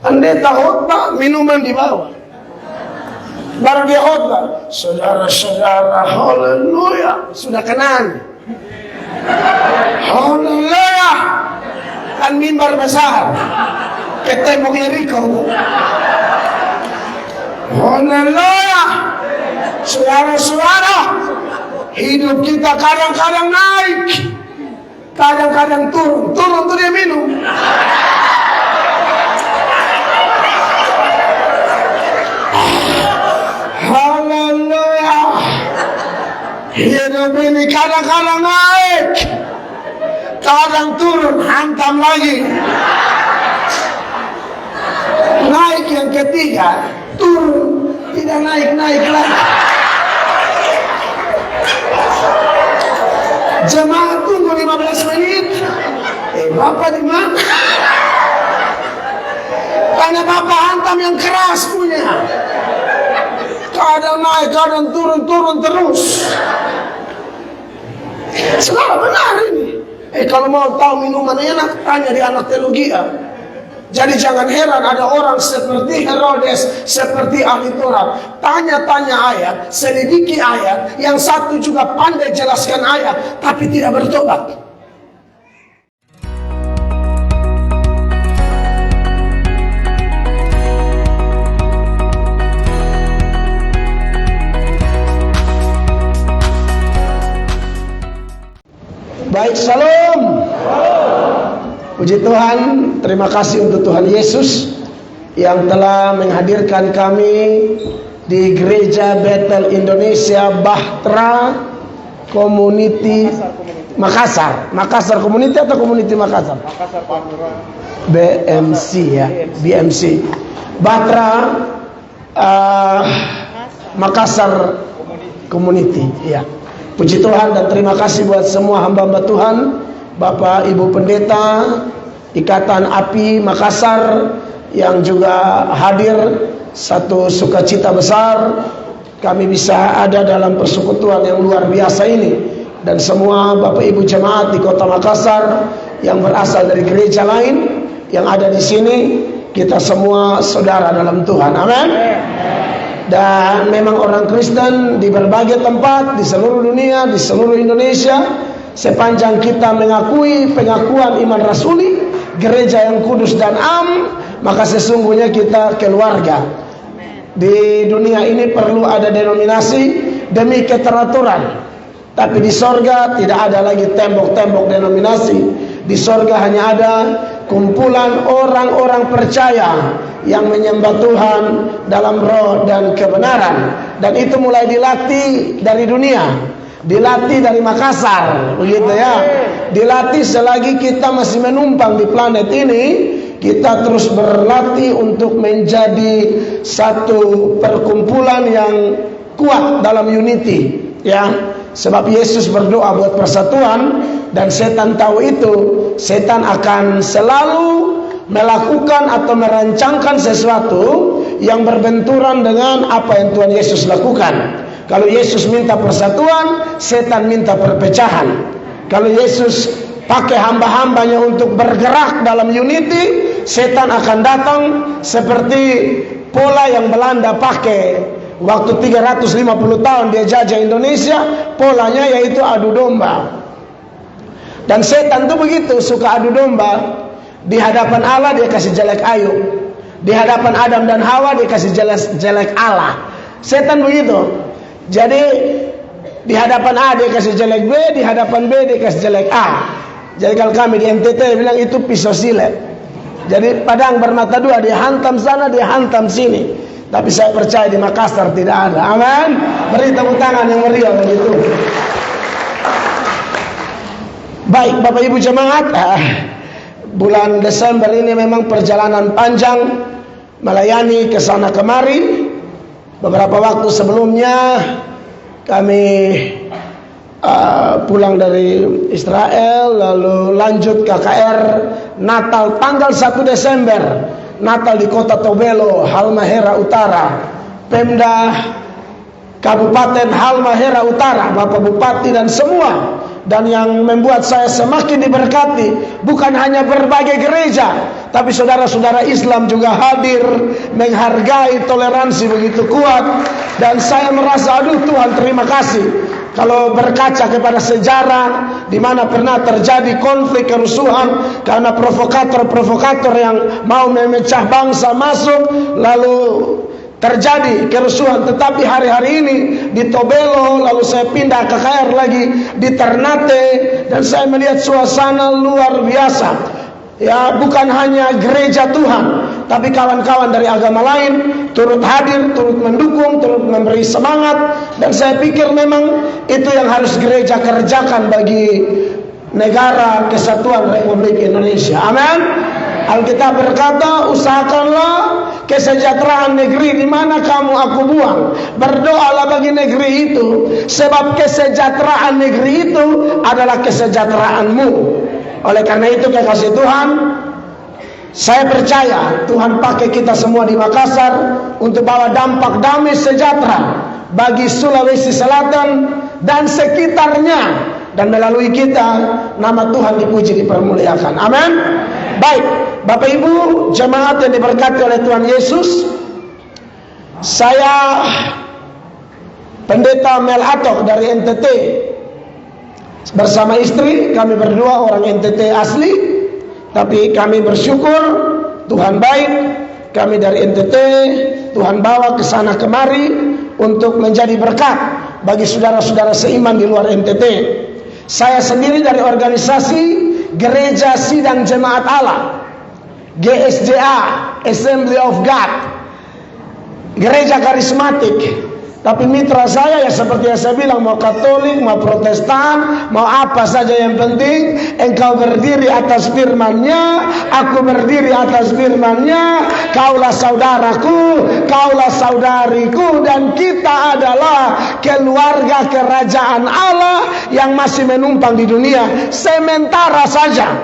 Pendeta khotbah, minuman di bawah. Baru dia khotbah, saudara-saudara, haleluya, sudah kenal. Haleluya, kan mimbar besar, ketemu Yeriko. Haleluya, saudara-saudara, hidup kita kadang-kadang naik, kadang-kadang turun tuh dia minum. Haleluya. Hidup ini kadang-kadang naik, kadang turun, hantam lagi. Naik yang ketiga, turun, tidak naik-naik lagi. Jemaat tunggu 15 menit. Bapak di mana? Karena Bapak hantam yang keras punya. Kadang naik, kadang turun terus. Saudara, benar ini. Kalau mau tahu minuman enak, tanya di anak teologi. Jadi jangan heran ada orang seperti Herodes, seperti ahli Taurat, tanya-tanya ayat, selidiki ayat, yang satu juga pandai jelaskan ayat, tapi tidak bertobat. Baik, salam. Puji Tuhan, terima kasih untuk Tuhan Yesus yang telah menghadirkan kami di Gereja Bethel Indonesia Bahtera Community Makassar. Makassar Community atau Community Makassar? BMC ya, BMC. Bahtera Makassar Community ya. Puji Tuhan dan terima kasih buat semua hamba-hamba Tuhan, Bapak Ibu Pendeta Ikatan Api Makassar yang juga hadir. Satu sukacita besar kami bisa ada dalam persekutuan yang luar biasa ini. Dan semua Bapak Ibu jemaat di kota Makassar yang berasal dari gereja lain yang ada di sini, kita semua saudara dalam Tuhan. Amin. Dan memang orang Kristen di berbagai tempat di seluruh dunia, di seluruh Indonesia, sepanjang kita mengakui pengakuan iman rasuli, gereja yang kudus dan am, maka sesungguhnya kita keluarga. Di dunia ini perlu ada denominasi demi keteraturan, tapi di sorga tidak ada lagi tembok-tembok denominasi. Di sorga hanya ada kumpulan orang-orang percaya yang menyembah Tuhan dalam roh dan kebenaran. Dan itu mulai dilatih dari dunia, dilatih dari Makassar, begitu ya. Dilatih selagi kita masih menumpang di planet ini, kita terus berlatih untuk menjadi satu perkumpulan yang kuat dalam unity, ya. Sebab Yesus berdoa buat persatuan, dan setan tahu itu. Setan akan selalu melakukan atau merancangkan sesuatu yang berbenturan dengan apa yang Tuhan Yesus lakukan. Kalau Yesus minta persatuan, setan minta perpecahan. Kalau Yesus pakai hamba-hambanya untuk bergerak dalam unity, setan akan datang seperti pola yang Belanda pakai waktu 350 tahun dia jajah Indonesia. Polanya yaitu adu domba. Dan setan tuh begitu, suka adu domba. Di hadapan Allah dia kasih jelek Ayub, di hadapan Adam dan Hawa dia kasih jelek Allah. Setan begitu. Jadi di hadapan A dia kasih jelek B, di hadapan B dia kasih jelek A. Jadi kalau kami di NTT bilang itu pisau silet. Jadi padang bermata dua, dia hantam sana, dia hantam sini. Tapi saya percaya di Makassar tidak ada. Amin. Beri tepuk tangan yang meriah begitu. Baik Bapak Ibu jemaat, bulan Desember ini memang perjalanan panjang, melayani ke sana kemari. Beberapa waktu sebelumnya kami pulang dari Israel, lalu lanjut KKR Natal tanggal 1 Desember. Natal di kota Tobelo, Halmahera Utara. Pemda Kabupaten Halmahera Utara, Bapak Bupati dan semua dan yang membuat saya semakin diberkati bukan hanya berbagai gereja, tapi saudara-saudara Islam juga hadir, menghargai toleransi begitu kuat. Dan saya merasa, aduh Tuhan terima kasih. Kalau berkaca kepada sejarah di mana pernah terjadi konflik kerusuhan karena provokator-provokator yang mau memecah bangsa masuk, lalu terjadi kerusuhan. Tetapi hari-hari ini di Tobelo, lalu saya pindah ke KR lagi di Ternate, dan saya melihat suasana luar biasa. Ya, bukan hanya gereja Tuhan, tapi kawan-kawan dari agama lain turut hadir, turut mendukung, turut memberi semangat. Dan saya pikir memang itu yang harus gereja kerjakan bagi negara kesatuan Republik Indonesia. Amin. Alkitab berkata, usahakanlah kesejahteraan negeri di mana kamu aku buang. Berdoalah bagi negeri itu, sebab kesejahteraan negeri itu adalah kesejahteraanmu. Oleh karena itu, kekasih Tuhan, saya percaya Tuhan pakai kita semua di Makassar untuk bawa dampak damai sejahtera bagi Sulawesi Selatan dan sekitarnya, dan melalui kita nama Tuhan dipuji, dipermuliakan. Amin. Baik, Bapak Ibu jemaat yang diberkati oleh Tuhan Yesus, saya Pendeta Mel Atok dari NTT bersama istri, kami berdua orang NTT asli, tapi kami bersyukur Tuhan baik. Kami dari NTT, Tuhan bawa ke sana kemari untuk menjadi berkat bagi saudara-saudara seiman di luar NTT. Saya sendiri dari organisasi Gereja Sidang Jemaat Allah, GSJA, Assembly of God, gereja karismatik. Tapi mitra saya ya seperti yang saya bilang, mau Katolik, mau Protestan, mau apa saja, yang penting engkau berdiri atas firman-Nya, aku berdiri atas firman-Nya, kaulah saudaraku, kaulah saudariku, dan kita adalah keluarga kerajaan Allah yang masih menumpang di dunia sementara saja.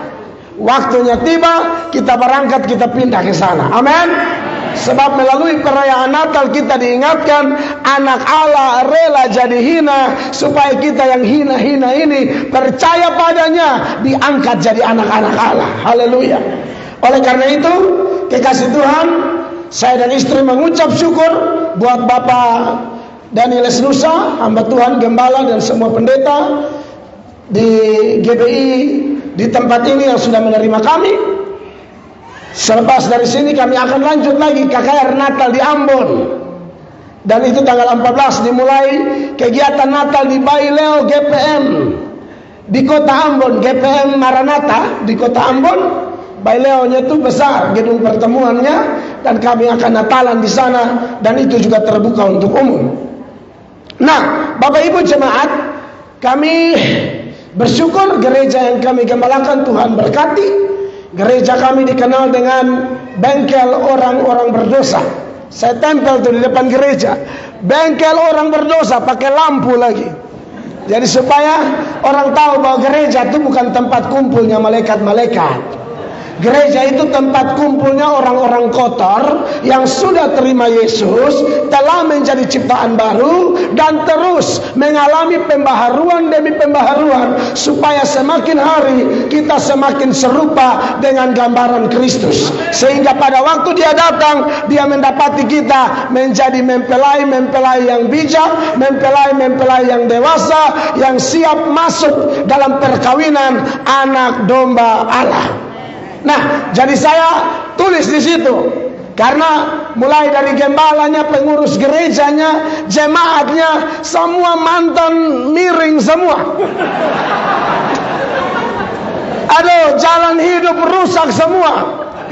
Waktunya tiba, kita berangkat, kita pindah ke sana. Amin. Sebab melalui perayaan Natal kita diingatkan, anak Allah rela jadi hina, supaya kita yang hina-hina ini percaya padanya, diangkat jadi anak-anak Allah. Haleluya. Oleh karena itu, kekasih Tuhan, saya dan istri mengucap syukur buat Bapak Daniel Nusa, hamba Tuhan, gembala, dan semua pendeta di GBI di tempat ini yang sudah menerima kami. Selepas dari sini kami akan lanjut lagi KKR Natal di Ambon, dan itu tanggal 14 dimulai kegiatan Natal di Baileo GPM di kota Ambon, GPM Maranatha di kota Ambon. Baileonya itu besar gedung pertemuannya, dan kami akan Natalan di sana, dan itu juga terbuka untuk umum. Nah, Bapak Ibu jemaat, kami bersyukur gereja yang kami gembalakan Tuhan berkati. Gereja kami dikenal dengan bengkel orang-orang berdosa. Saya tempel tuh di depan gereja, bengkel orang berdosa, pakai lampu lagi. Jadi supaya orang tahu bahwa gereja itu bukan tempat kumpulnya malaikat-malaikat. Gereja itu tempat kumpulnya orang-orang kotor yang sudah terima Yesus, telah menjadi ciptaan baru, dan terus mengalami pembaharuan demi pembaharuan, supaya semakin hari kita semakin serupa dengan gambaran Kristus. Sehingga pada waktu Dia datang, Dia mendapati kita menjadi mempelai-mempelai yang bijak, mempelai-mempelai yang dewasa, yang siap masuk dalam perkawinan anak domba Allah. Nah, jadi saya tulis di situ karena mulai dari gembalanya, pengurus gerejanya, jemaatnya, semua mantan miring semua. Aduh, jalan hidup rusak semua.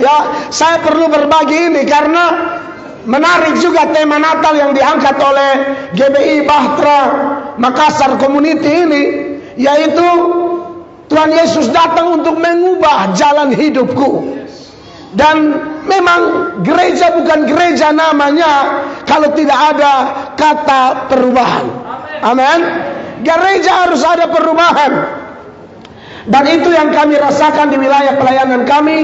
Ya, saya perlu berbagi ini karena menarik juga tema Natal yang diangkat oleh GBI Bahtera Makassar Community ini, yaitu Tuhan Yesus datang untuk mengubah jalan hidupku. Dan memang gereja bukan gereja namanya kalau tidak ada kata perubahan. Amin. Gereja harus ada perubahan. Dan itu yang kami rasakan di wilayah pelayanan kami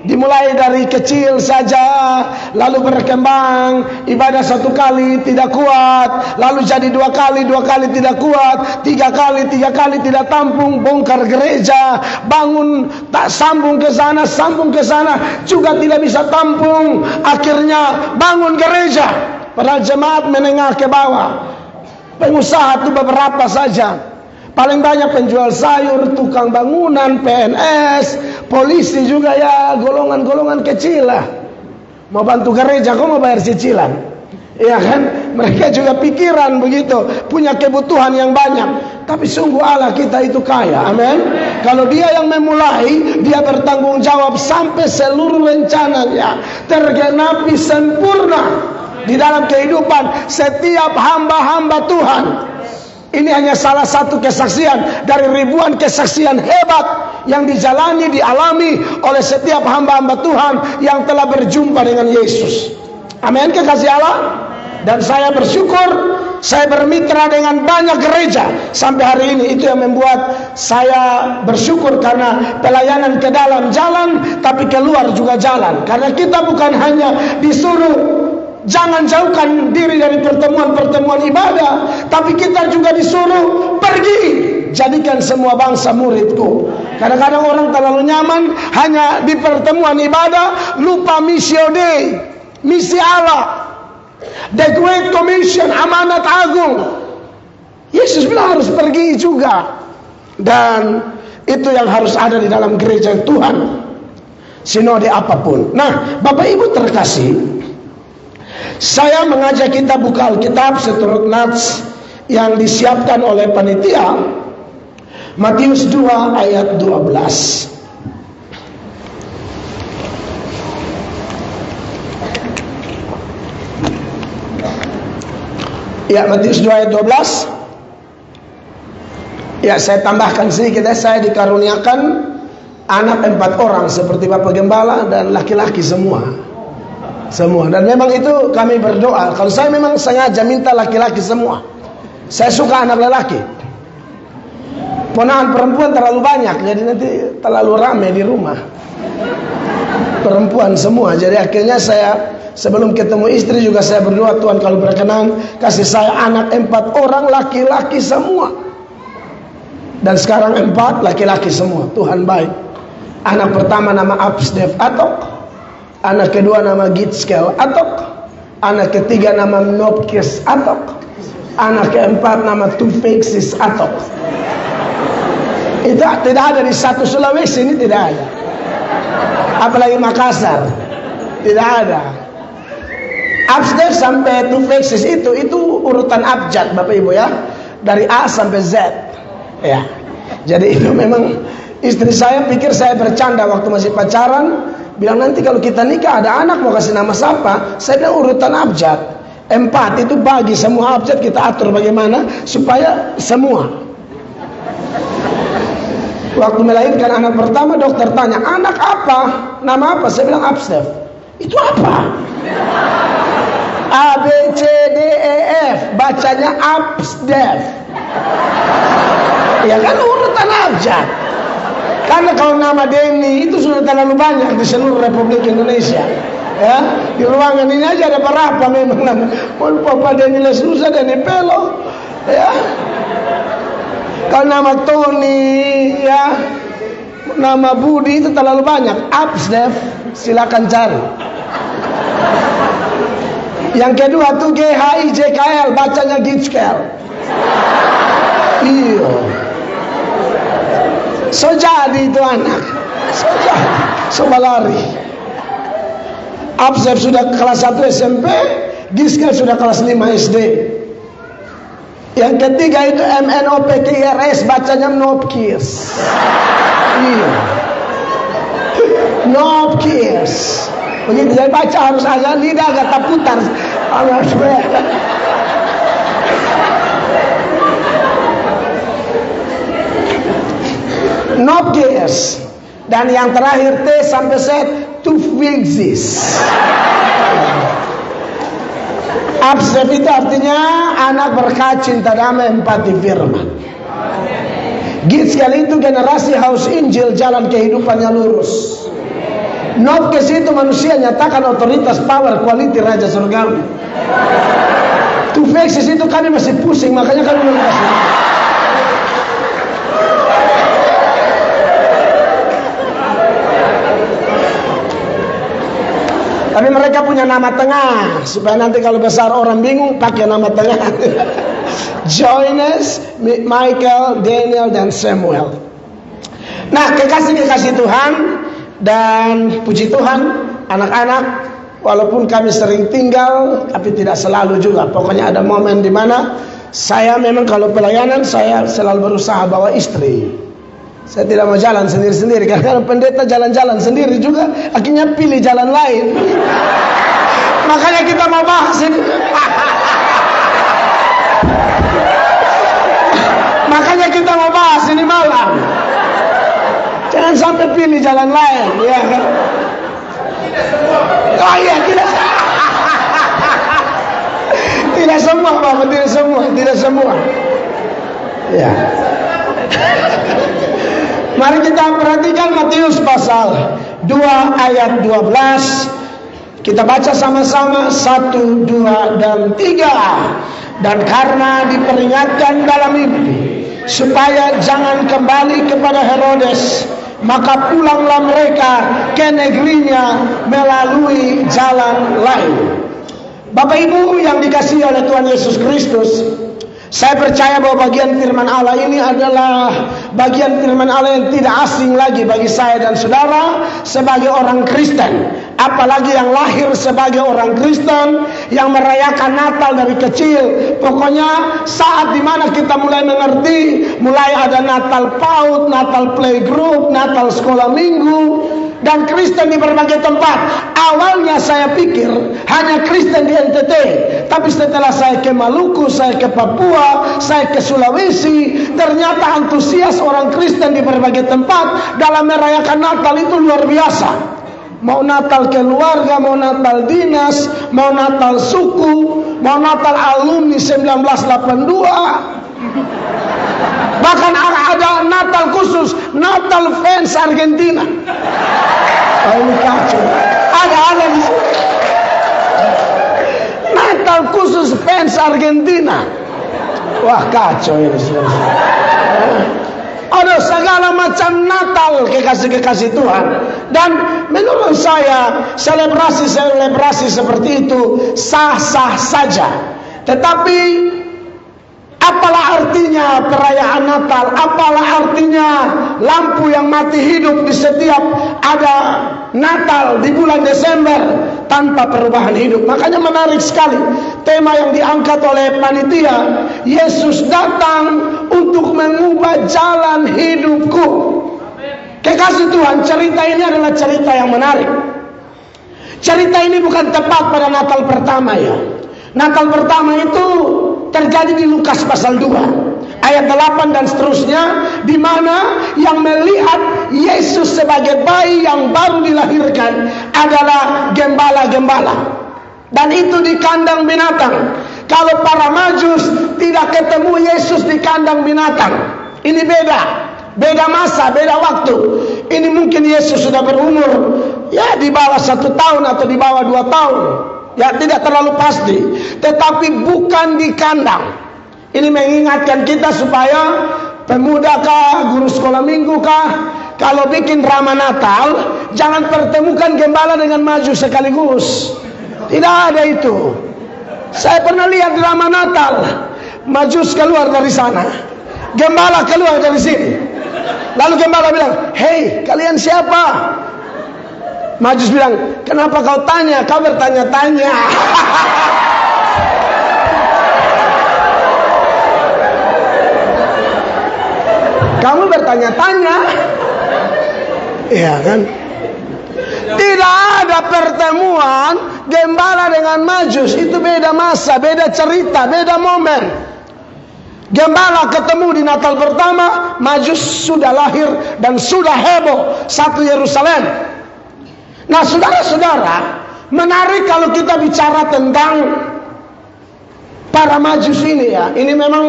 Dimulai dari kecil saja, lalu berkembang. Ibadah 1 kali tidak kuat, lalu jadi 2 kali tidak kuat, 3 kali tidak tampung, bongkar gereja, bangun, tak sambung ke sana juga tidak bisa tampung. Akhirnya bangun gereja, padahal jemaat menengah ke bawah. Pengusaha itu beberapa saja, paling banyak penjual sayur, tukang bangunan, PNS, polisi juga ya golongan-golongan kecil lah. Mau bantu gereja, kok mau bayar cicilan? Iya kan? Mereka juga pikiran begitu, punya kebutuhan yang banyak. Tapi sungguh Allah kita itu kaya, amin. Kalau Dia yang memulai, Dia bertanggung jawab sampai seluruh rencananya tergenapi sempurna di dalam kehidupan setiap hamba-hamba Tuhan. Ini hanya salah satu kesaksian dari ribuan kesaksian hebat yang dijalani, dialami oleh setiap hamba-hamba Tuhan yang telah berjumpa dengan Yesus. Amin, kekasih Allah. Dan saya bersyukur, saya bermitra dengan banyak gereja sampai hari ini. Itu yang membuat saya bersyukur, karena pelayanan ke dalam jalan, tapi keluar juga jalan. Karena kita bukan hanya disuruh jangan jauhkan diri dari pertemuan-pertemuan ibadah, tapi kita juga disuruh pergi, jadikan semua bangsa muridku. Kadang-kadang orang terlalu nyaman hanya di pertemuan ibadah, lupa missio Dei, misi Allah, the Great Commission, amanat agung. Yesus bilang harus pergi juga, dan itu yang harus ada di dalam gereja Tuhan, sinode apapun. Nah, Bapak Ibu terkasih, saya mengajak kita buka Alkitab seturut nats yang disiapkan oleh panitia, Matius 2 ayat 12. Ya, Matius 2 ayat 12. Ya, saya tambahkan sedikit ya. Saya dikaruniakan anak 4 orang seperti Bapak Gembala, dan laki-laki semua. Dan memang itu kami berdoa. Kalau saya memang sengaja minta laki-laki semua. Saya suka anak lelaki. Ponakan perempuan terlalu banyak, jadi nanti terlalu ramai di rumah. Perempuan semua. Jadi akhirnya saya sebelum ketemu istri juga saya berdoa, Tuhan kalau berkenan kasih saya anak 4 orang laki-laki semua. Dan sekarang 4 laki-laki semua. Tuhan baik. Anak pertama nama Absdev Atok, anak kedua nama Gitskel Atok, anak ketiga nama Nopkes Atok, anak keempat nama Tufeksis Atok. Itu tidak ada di satu Sulawesi, ini tidak ada. Apalagi Makassar, tidak ada. Absdev sampai Tufeksis itu urutan abjad Bapak Ibu ya, dari A sampai Z. Ya, jadi itu memang istri saya pikir saya bercanda waktu masih pacaran. Bilang nanti kalau kita nikah ada anak mau kasih nama siapa? Saya bilang urutan abjad 4 itu bagi semua abjad kita atur bagaimana supaya semua. Waktu melahirkan anak pertama, dokter tanya, anak apa? Nama apa? Saya bilang Absdev. Itu apa? A, B, C, D, E, F. Bacanya Absdev. Ya kan urutan abjad. Karena kalau nama Denny itu sudah terlalu banyak di seluruh Republik Indonesia. Ya, di ruangan ini aja ada berapa memang nama. Papa Denny Lesusa, Denny Pelo. Ya. Kalau nama Tony, ya, nama Budi itu terlalu banyak. Absdev, silakan cari. Yang kedua tuh GHIJKL, bacanya Gitskel. Iya. So jadi itu anak. So lari. Absdev sudah kelas 1 SMP, Gitskel sudah kelas 5 SD. Yang ketiga itu MNOPKIRS, bacanya Nopkirs. Iya. Nopkirs. Begitu saya baca harus agak lidah agak terputar. Nopkirs. Dan yang terakhir T sampai Z, Tufeksis. Absdev itu artinya anak berkat, cinta damai, empati, firman. Gitskel itu generasi haus Injil, jalan kehidupannya lurus. Notkes itu manusia nyatakan otoritas, power, quality Raja Surgawi. Tufeksis itu kami masih pusing, makanya kami belum kasih. Tapi mereka punya nama tengah supaya nanti kalau besar orang bingung pakai nama tengah. Johannes, Michael, Daniel, dan Samuel. Nah, kekasih-kekasih Tuhan dan puji Tuhan, anak-anak, walaupun kami sering tinggal, tapi tidak selalu juga. Pokoknya ada momen di mana saya memang kalau pelayanan saya selalu berusaha bawa istri. Saya tidak mau jalan sendiri-sendiri, karena pendeta jalan-jalan sendiri juga akhirnya pilih jalan lain. Makanya kita mau bahas ini. Makanya kita mau bahas ini malam. Jangan sampai pilih jalan lain, ya kan? Oh iya, tidak semua, Bapak, tidak semua. Ya. Mari kita perhatikan Matius pasal 2 ayat 12. Kita baca sama-sama 1, 2, dan 3. Dan karena diperingatkan dalam mimpi supaya jangan kembali kepada Herodes, maka pulanglah mereka ke negerinya melalui jalan lain. Bapak Ibu yang dikasihi oleh Tuhan Yesus Kristus, saya percaya bahwa bagian firman Allah ini adalah bagian firman Allah yang tidak asing lagi bagi saya dan saudara sebagai orang Kristen. Apalagi yang lahir sebagai orang Kristen, yang merayakan Natal dari kecil. Pokoknya saat dimana kita mulai mengerti, mulai ada Natal PAUD, Natal Playgroup, Natal sekolah minggu, dan Kristen di berbagai tempat. Awalnya saya pikir hanya Kristen di NTT, tapi setelah saya ke Maluku, saya ke Papua, saya ke Sulawesi, ternyata antusias orang Kristen di berbagai tempat dalam merayakan Natal itu luar biasa. Mau Natal keluarga, mau Natal dinas, mau Natal suku, mau Natal alumni 1982. Bahkan ada Natal khusus, Natal fans Argentina. Oh, ini kacau. Ada di sini. Natal khusus fans Argentina. Wah, kacau ini. Ada segala macam Natal kekasih-kekasih Tuhan. Dan menurut saya selebrasi seperti itu sah-sah saja. Tetapi apalah artinya perayaan Natal? Apalah artinya lampu yang mati hidup di setiap ada Natal di bulan Desember tanpa perubahan hidup? Makanya menarik sekali tema yang diangkat oleh panitia. Yesus datang untuk mengubah jalan hidupku. Kekasih Tuhan, cerita ini adalah cerita yang menarik. Cerita ini bukan tepat pada Natal pertama ya. Natal pertama itu terjadi di Lukas pasal 2 ayat 8 dan seterusnya, di mana yang melihat Yesus sebagai bayi yang baru dilahirkan adalah gembala-gembala, dan itu di kandang binatang. Kalau para Majus tidak ketemu Yesus di kandang binatang, ini beda masa, beda waktu. Ini mungkin Yesus sudah berumur ya di bawah 1 tahun atau di bawah 2 tahun. Ya, tidak terlalu pasti, tetapi bukan di kandang. Ini mengingatkan kita supaya pemuda kah, guru sekolah minggu kah, kalau bikin drama Natal, jangan pertemukan gembala dengan Majus sekaligus. Tidak ada itu. Saya pernah lihat drama Natal, Majus keluar dari sana, gembala keluar dari sini. Lalu gembala bilang, "Hei, kalian siapa?" Majus bilang, "Kenapa kau tanya? Kau bertanya-tanya." Kamu bertanya-tanya. Iya kan? Tidak ada pertemuan gembala dengan Majus. Itu beda masa, beda cerita, beda momen. Gembala ketemu di Natal pertama, Majus sudah lahir dan sudah heboh satu Yerusalem. Nah, saudara-saudara, menarik kalau kita bicara tentang para Majus ini ya. Ini memang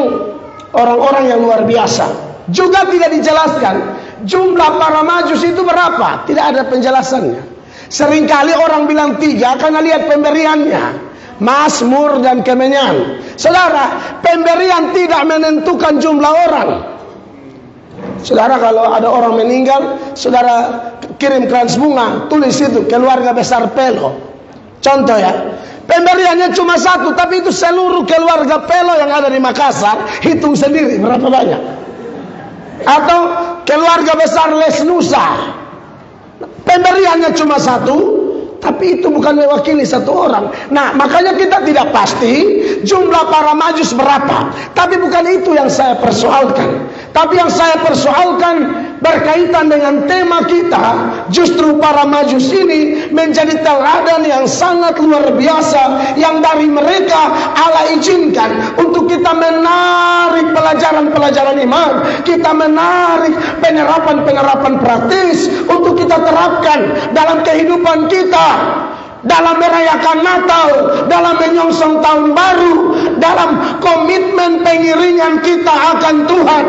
orang-orang yang luar biasa. Juga tidak dijelaskan jumlah para Majus itu berapa, tidak ada penjelasannya. Seringkali orang bilang 3 karena lihat pemberiannya, Mazmur dan Kemenyan. Saudara, pemberian tidak menentukan jumlah orang. Saudara, kalau ada orang meninggal, saudara kirim krans bunga, tulis itu keluarga besar Pelo. Contoh ya, pemberiannya cuma 1, tapi itu seluruh keluarga Pelo yang ada di Makassar, hitung sendiri berapa banyak. Atau keluarga besar Lesnusa, pemberiannya cuma 1, tapi itu bukan mewakili 1 orang. Nah, makanya kita tidak pasti jumlah para majus berapa. Tapi bukan itu yang saya persoalkan. Tapi yang saya persoalkan berkaitan dengan tema kita. Justru para majus ini menjadi teladan yang sangat luar biasa, yang dari mereka Allah izinkan untuk kita menarik pelajaran-pelajaran iman, kita menarik penerapan-penerapan praktis untuk kita terapkan dalam kehidupan kita, dalam merayakan Natal, dalam menyongsong tahun baru, dalam komitmen pengiringan kita akan Tuhan.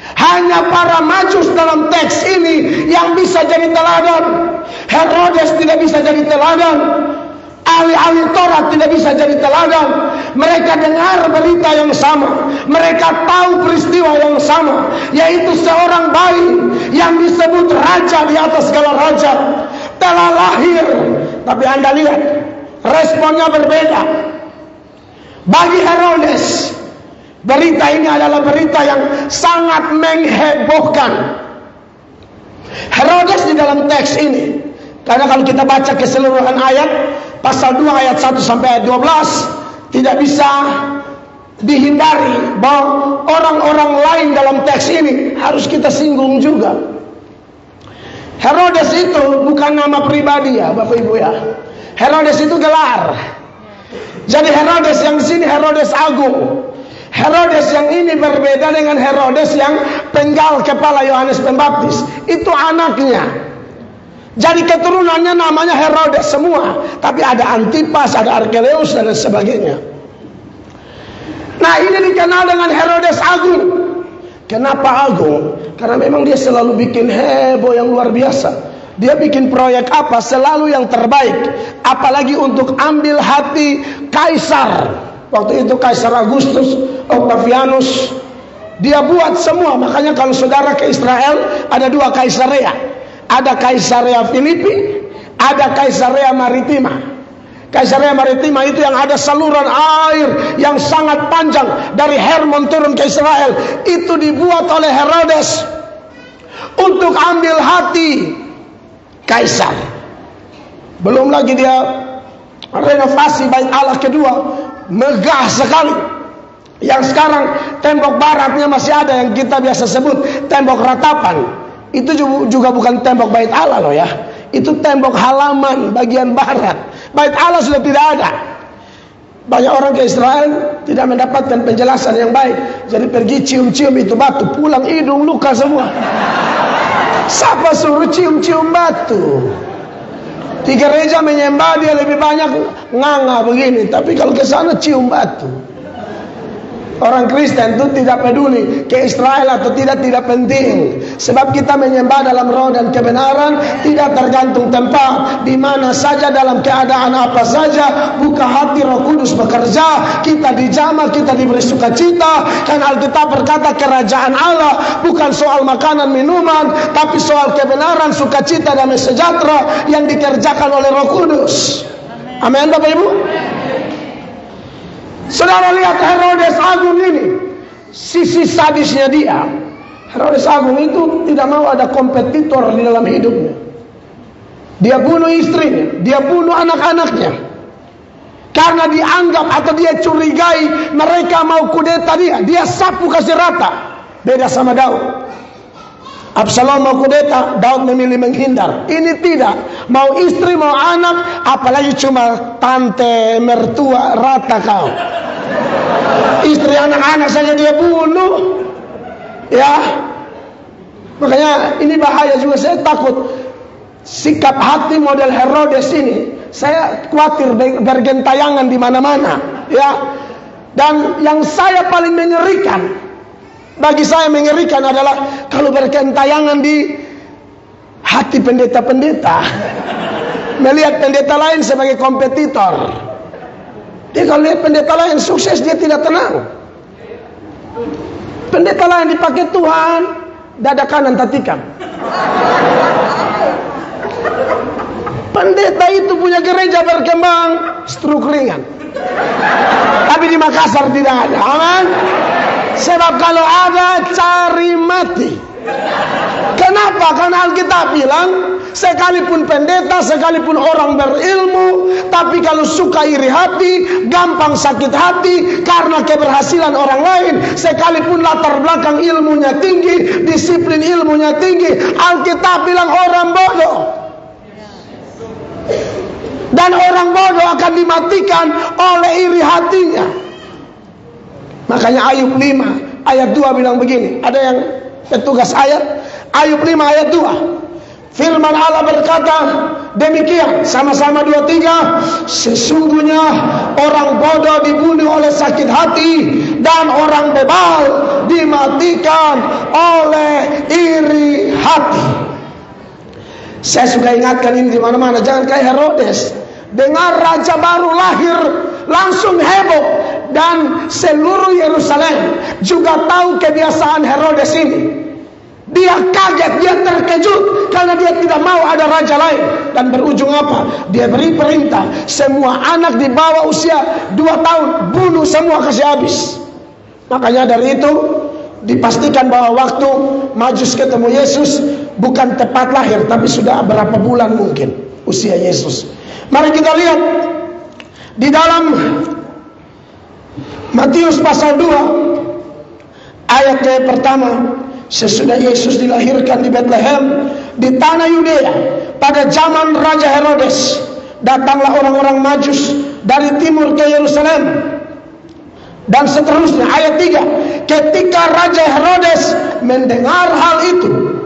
Hanya para majus dalam teks ini yang bisa jadi teladan. Herodes tidak bisa jadi teladan, ahli-ahli Taurat tidak bisa jadi teladan. Mereka dengar berita yang sama, mereka tahu peristiwa yang sama, yaitu seorang bayi yang disebut raja di atas segala raja telah lahir. Tapi Anda lihat, responnya berbeda. Bagi Herodes, berita ini adalah berita yang sangat menghebohkan. Herodes di dalam teks ini, karena kalau kita baca keseluruhan ayat, pasal 2 ayat 1 sampai ayat 12, tidak bisa dihindari bahwa orang-orang lain dalam teks ini harus kita singgung juga. Herodes itu bukan nama pribadi ya Bapak Ibu ya. Herodes itu gelar. Jadi Herodes yang di sini Herodes Agung. Herodes yang ini berbeda dengan Herodes yang penggal kepala Yohanes Pembaptis. Itu anaknya. Jadi keturunannya namanya Herodes semua. Tapi ada Antipas, ada Arkelaus dan sebagainya. Nah, ini dikenal dengan Herodes Agung. Kenapa Agung? Karena memang dia selalu bikin heboh yang luar biasa. Dia bikin proyek apa selalu yang terbaik. Apalagi untuk ambil hati kaisar. Waktu itu Kaisar Agustus, Octavianus, dia buat semua. Makanya kalau saudara ke Israel, ada 2 Kaisarea. Ada Kaisarea Filipi, ada Kaisarea Maritima. Kaisarea Maritima itu yang ada saluran air yang sangat panjang dari Hermon turun ke Israel. Itu dibuat oleh Herodes untuk ambil hati kaisar. Belum lagi dia renovasi Bait Allah kedua, megah sekali. Yang sekarang tembok baratnya masih ada yang kita biasa sebut tembok ratapan. Itu juga bukan tembok Bait Allah loh ya. Itu tembok halaman bagian barat. Bait Allah sudah tidak ada. Banyak orang ke Israel tidak mendapatkan penjelasan yang baik. Jadi pergi cium-cium itu batu, pulang hidung luka semua. Siapa suruh cium-cium batu? Di gereja menyembah dia lebih banyak nganga begini, tapi kalau ke sana cium batu. Orang Kristen itu tidak peduli ke Israel atau tidak penting. Sebab kita menyembah dalam roh dan kebenaran, tidak tergantung tempat, di mana saja dalam keadaan apa saja. Buka hati Roh Kudus bekerja, kita dijamah, kita diberi sukacita. Karena Alkitab berkata kerajaan Allah bukan soal makanan minuman, tapi soal kebenaran, sukacita dan sejahtera yang dikerjakan oleh Roh Kudus. Amin Bapak Ibu. Saudara lihat Herodes Agung ini, sisi sadisnya dia. Herodes Agung itu tidak mau ada kompetitor di dalam hidupnya. Dia bunuh istrinya, dia bunuh anak-anaknya. Karena dianggap atau dia curigai mereka mau kudeta dia. Dia sapu kasih rata. Beda sama Daud. Absalom mau kudeta, Daud memilih menghindar. Ini tidak. Mau istri, mau anak, apalagi cuma tante, mertua, rata kau. Istri, anak-anak saja dia bunuh. Ya. Makanya ini bahaya juga. Saya takut sikap hati model Herodes ini. Saya khawatir bergentayangan di mana-mana. Ya. Dan yang saya paling mengerikan, bagi saya mengerikan adalah kalau bergentayangan di hati pendeta-pendeta. melihat pendeta lain sebagai kompetitor. Dia kalau lihat pendeta lain sukses, dia tidak tenang. Pendeta lain dipakai Tuhan, dada kanan tatikan. Pendeta itu punya gereja berkembang, stroke ringan. Tapi di Makassar tidak ada. Aman. Sebab kalau ada, cari mati. Kenapa? Karena Alkitab bilang, sekalipun pendeta, sekalipun orang berilmu, tapi kalau suka iri hati, gampang sakit hati karena keberhasilan orang lain, sekalipun latar belakang ilmunya tinggi, disiplin ilmunya tinggi, Alkitab bilang orang bodoh. Dan orang bodoh akan dimatikan oleh iri hatinya. Makanya Ayub 5 ayat 2 bilang begini. Ada yang petugas ayat? Ayub 5 ayat 2. Firman Allah berkata demikian, sama-sama 2-3. Sesungguhnya orang bodoh dibunuh oleh sakit hati, dan orang bebal dimatikan oleh iri hati. Saya suka ingatkan ini di mana-mana. Jangan kayak Herodes. Dengar raja baru lahir, langsung heboh. Dan seluruh Yerusalem juga tahu kebiasaan Herodes ini. Dia kaget, dia terkejut karena dia tidak mau ada raja lain. Dan berujung apa? Dia beri perintah, semua anak di bawah usia 2 tahun bunuh semua, kasih habis. Makanya dari itu dipastikan bahwa waktu Majus ketemu Yesus bukan tepat lahir, tapi sudah berapa bulan mungkin usia Yesus. Mari kita lihat di dalam Matius pasal 2 ayat yang pertama. Sesudah Yesus dilahirkan di Bethlehem di tanah Yudea pada zaman Raja Herodes, datanglah orang-orang Majus dari timur ke Yerusalem. Dan seterusnya ayat 3. Ketika Raja Herodes mendengar hal itu,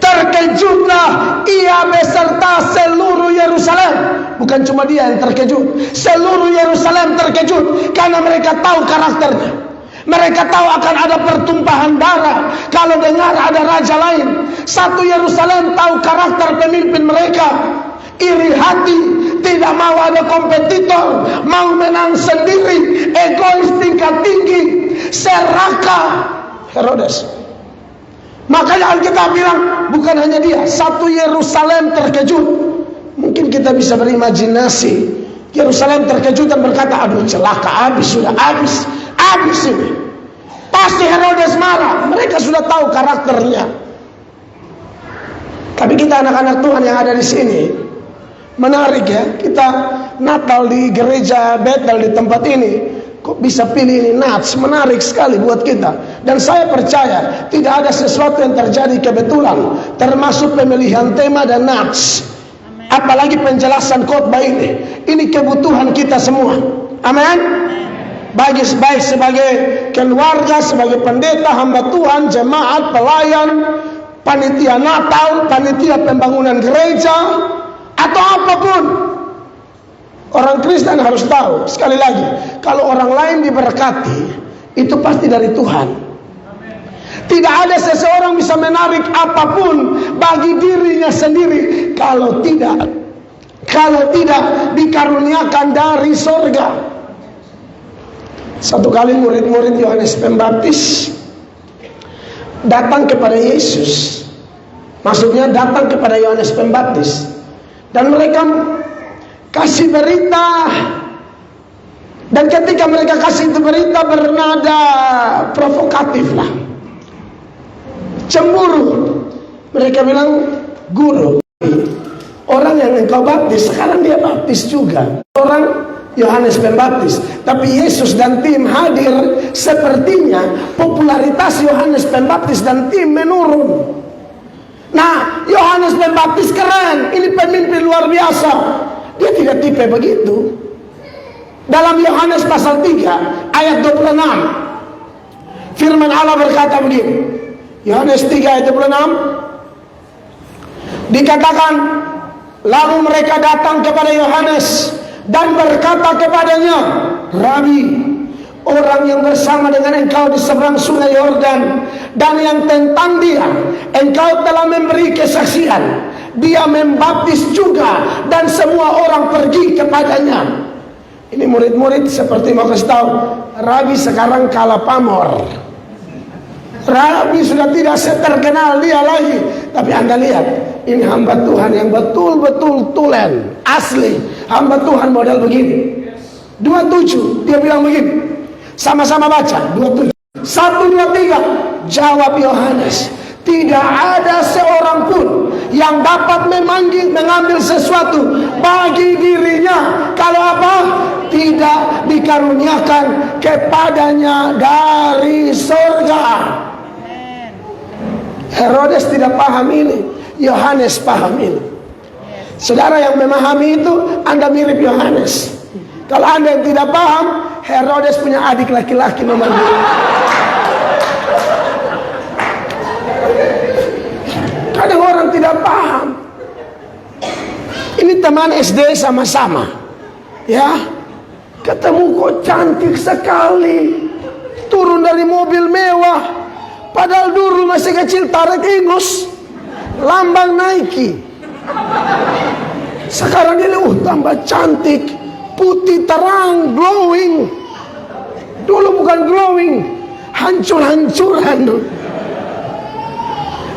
terkejutlah ia beserta seluruh Yerusalem. Bukan cuma dia yang terkejut, seluruh Yerusalem terkejut karena mereka tahu karakternya. Mereka tahu akan ada pertumpahan darah kalau dengar ada raja lain. Satu Yerusalem tahu karakter pemimpin mereka, iri hati, tidak mau ada kompetitor, mau menang sendiri, egois tingkat tinggi, serakah Herodes. Makanya Alkitab bilang bukan hanya dia, satu Yerusalem terkejut. Mungkin kita bisa berimajinasi Yerusalem terkejut dan berkata, aduh celaka, habis, sudah habis ini. Pasti Herodes marah. Mereka sudah tahu karakternya. Tapi kita anak-anak Tuhan yang ada di sini, menarik ya. Kita Natal di gereja Bethel di tempat ini, kok bisa pilih ini Nats? Menarik sekali buat kita. Dan saya percaya tidak ada sesuatu yang terjadi kebetulan, termasuk pemilihan tema dan Nats. Apalagi penjelasan khotbah ini. Ini kebutuhan kita semua. Amin. Baik sebagai keluarga, sebagai pendeta, hamba Tuhan, jemaat, pelayan, panitia Natal, panitia pembangunan gereja, atau apapun. Orang Kristen harus tahu, sekali lagi, kalau orang lain diberkati, itu pasti dari Tuhan. Tidak ada seseorang bisa menarik apapun bagi dirinya sendiri kalau tidak dikaruniakan dari sorga. Satu kali murid-murid Yohanes Pembaptis datang kepada Yesus. Maksudnya datang kepada Yohanes Pembaptis, dan mereka kasih berita. Dan ketika mereka kasih itu berita bernada provokatif lah, cemburu. Mereka bilang, guru, orang yang engkau baptis sekarang dia baptis juga, orang Yohanes Pembaptis. Tapi Yesus dan tim hadir, sepertinya popularitas Yohanes Pembaptis dan tim menurun. Nah, Yohanes Pembaptis keren, ini pemimpin luar biasa. Dia tidak tipe begitu. Dalam Yohanes pasal 3 ayat 26, firman Allah berkata begini. Yohanes 3 ayat 26 dikatakan, lalu mereka datang kepada Yohanes dan berkata kepadanya, Rabi, orang yang bersama dengan engkau di seberang sungai Yordan, dan yang tentang dia engkau telah memberi kesaksian, Dia membaptis juga dan semua orang pergi kepadanya. Ini murid-murid seperti mau kasih tahu, Rabi sekarang kalah pamor. Rabi sudah tidak seterkenal dia lagi. Tapi Anda lihat, ini hamba Tuhan yang betul-betul tulen, asli. Hamba Tuhan model begini. 27, dia bilang begini. Sama-sama baca, 27. 1, 2, 3. Jawab Yohanes, tidak ada seorang pun yang dapat mengambil sesuatu bagi dirinya kalau apa? Tidak dikaruniakan kepadanya dari surga. Herodes tidak paham ini, Yohanes paham ini. Saudara yang memahami itu, Anda mirip Yohanes. Kalau Anda yang tidak paham, Herodes punya adik laki-laki nomor 2. Kadang orang tidak paham. Ini teman SD sama-sama, ya, ketemu kok cantik sekali, turun dari mobil mewah. Padahal dulu masih kecil tarik ingus, lambang Nike. Sekarang ini tambah cantik, putih terang, glowing. Dulu bukan glowing, hancur-hancuran.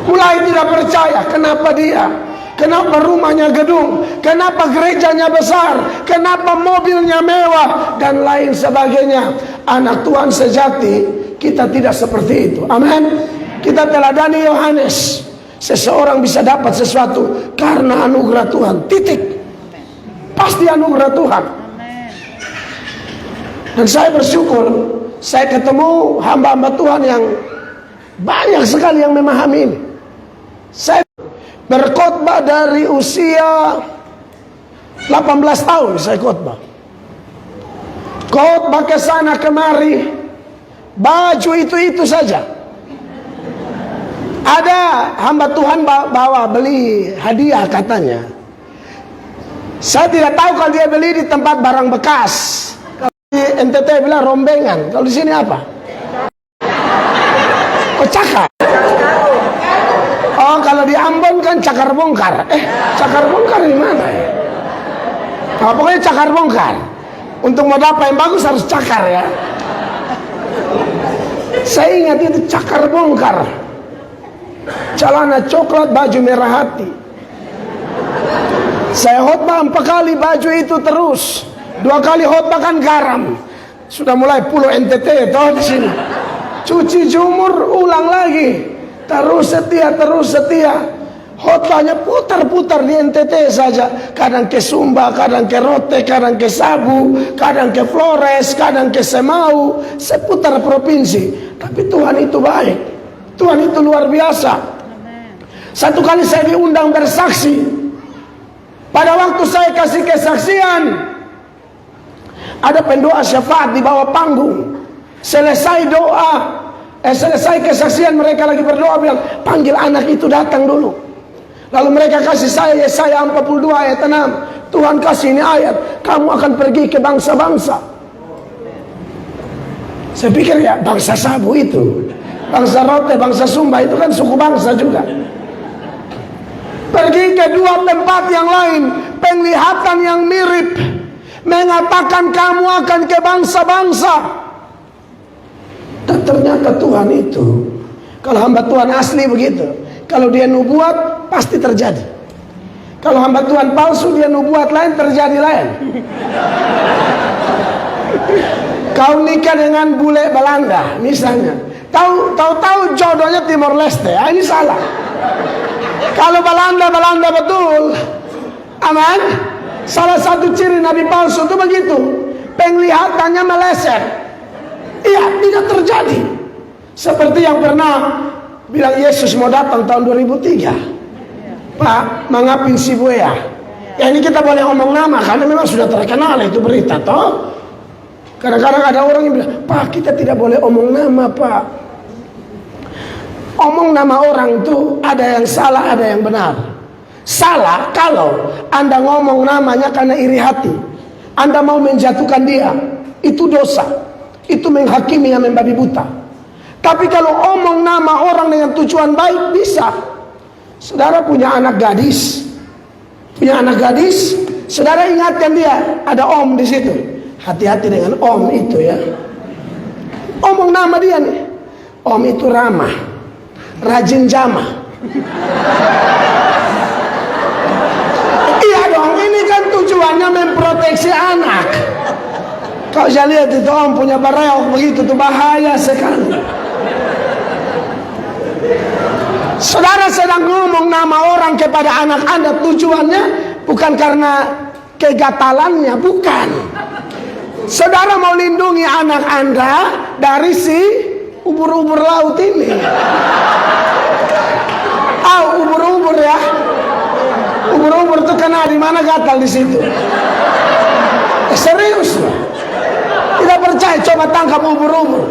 Mulai tidak percaya. Kenapa dia? Kenapa rumahnya gedung? Kenapa gerejanya besar? Kenapa mobilnya mewah? Dan lain sebagainya. Anak Tuhan sejati, kita tidak seperti itu. Amin. Kita teladani Yohanes. Seseorang bisa dapat sesuatu karena anugerah Tuhan. Titik. Pasti anugerah Tuhan. Dan saya bersyukur, saya ketemu hamba-hamba Tuhan yang banyak sekali yang memahami ini. Saya berkhotbah dari usia 18 tahun saya khotbah. Khotbah ke sana kemari, baju itu saja. Ada hamba Tuhan bawa beli hadiah katanya. Saya tidak tahu kalau dia beli di tempat barang bekas. Kalau di NTT bilang rombengan. Kalau di sini apa? Oh, cakar. Oh, kalau di Ambon kan cakar bongkar. Cakar bongkar di mana ya? Nah, pokoknya cakar bongkar. Untuk mau dapat yang bagus harus cakar ya. Saya ingat itu cakar bongkar. Celana coklat, baju merah hati. Saya khotbah 4 kali baju itu terus. 2 kali khotbah kan garam. Sudah mulai pulau NTT toh di sini. Cuci jumur, ulang lagi. Terus setia. Khotbahnya putar-putar di NTT saja. Kadang ke Sumba, kadang ke Rote, kadang ke Sabu, kadang ke Flores, kadang ke Semau. Seputar provinsi. Tapi Tuhan itu baik. Tuhan itu luar biasa. Satu kali saya diundang bersaksi. Pada waktu saya kasih kesaksian, ada pendoa syafaat di bawah panggung. Selesai doa, selesai kesaksian, mereka lagi berdoa bilang, panggil anak itu datang dulu. Lalu mereka kasih saya Yesaya 42 ayat 6. Tuhan kasih ini ayat, kamu akan pergi ke bangsa-bangsa. Saya pikir ya bangsa Sabu itu, bangsa Rote, bangsa Sumba itu kan suku bangsa juga. Pergi ke 2 tempat yang lain, penglihatan yang mirip, mengatakan kamu akan ke bangsa-bangsa. Dan ternyata Tuhan itu, kalau hamba Tuhan asli begitu, kalau dia nubuat pasti terjadi. Kalau hamba Tuhan palsu, dia nubuat lain, terjadi lain. Kau nikah dengan bule Belanda misalnya, tahu jodohnya Timor Leste, ini salah. Kalau Belanda betul, aman. Salah satu ciri nabi palsu itu begitu, penglihatannya meleset. Iya, tidak terjadi. Seperti yang pernah bilang Yesus mau datang tahun 2003, Pak Mangapin Sibuya. Ya ini kita boleh omong nama karena memang sudah terkenal itu berita toh. Kadang-kadang ada orang yang bilang, Pak kita tidak boleh omong nama Pak. Omong nama orang itu ada yang salah, ada yang benar. Salah kalau Anda ngomong namanya karena iri hati, Anda mau menjatuhkan dia, itu dosa. Itu menghakimi yang membabi buta. Tapi kalau omong nama orang dengan tujuan baik, bisa. Saudara punya anak gadis, punya anak gadis, saudara ingatkan dia, ada om di situ. Hati-hati dengan om itu ya. Omong nama dia nih. Om itu ramah, rajin jamah. Iya dong, ini kan tujuannya memproteksi anak. Kalau saya lihat itu om punya bareok begitu tuh bahaya sekali. Saudara sedang ngomong nama orang kepada anak Anda, tujuannya bukan karena kegatalannya, bukan. Saudara mau lindungi anak Anda dari si ubur-ubur laut ini. Ubur-ubur ya. Ubur-ubur tuh kena di mana gatal di situ. Serius loh. Tidak percaya, coba tangkap ubur-ubur.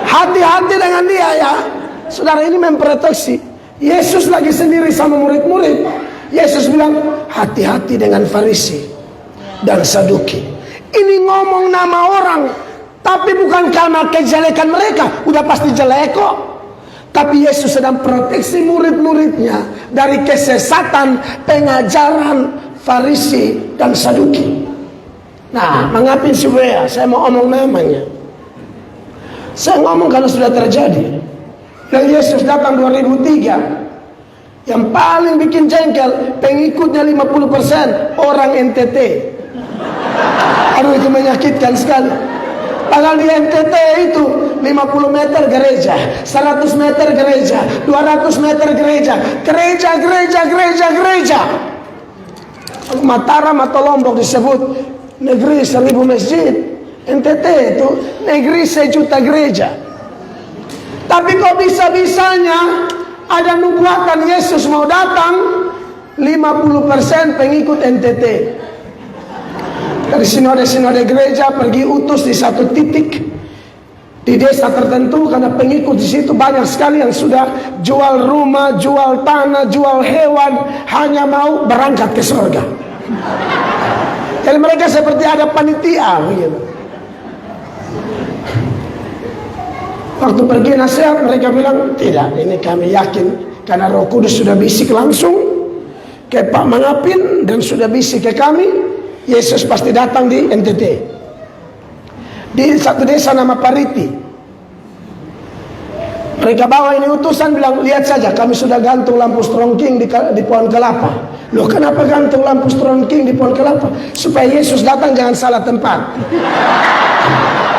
Hati-hati dengan dia ya. Saudara, ini memproteksi. Yesus lagi sendiri sama murid-murid. Yesus bilang, hati-hati dengan Farisi dan Saduki. Ini ngomong nama orang, tapi bukan karena kejelekan mereka. Udah pasti jelek kok. Tapi Yesus sedang proteksi murid-muridnya dari kesesatan pengajaran Farisi dan Saduki. Nah, mengapa supaya saya mau omong namanya? Saya ngomong kalau sudah terjadi. Yang Yesus datang 2003, yang paling bikin jengkel, pengikutnya 50% orang NTT. Aduh, itu menyakitkan sekali. Padahal di NTT itu 50 meter gereja, 100 meter gereja, 200 meter gereja, gereja. Mataram atau Lombok disebut negeri 1000 masjid. NTT itu negeri 1 juta gereja. Tapi kok bisa-bisanya ada nubuatan Yesus mau datang 50% pengikut NTT. Dari sinode-sinode gereja pergi utus di satu titik di desa tertentu, karena pengikut di situ banyak sekali yang sudah jual rumah, jual tanah, jual hewan, hanya mau berangkat ke surga. Jadi mereka seperti ada panitia begitu. Waktu pergi nasihat, mereka bilang, tidak, ini kami yakin karena Roh Kudus sudah bisik langsung ke Pak Mangapin dan sudah bisik ke kami, Yesus pasti datang di NTT. Di satu desa nama Pariti. Mereka bawa ini utusan, bilang, lihat saja kami sudah gantung lampu strongking di pohon kelapa. Loh, kenapa gantung lampu strongking di pohon kelapa? Supaya Yesus datang jangan salah tempat.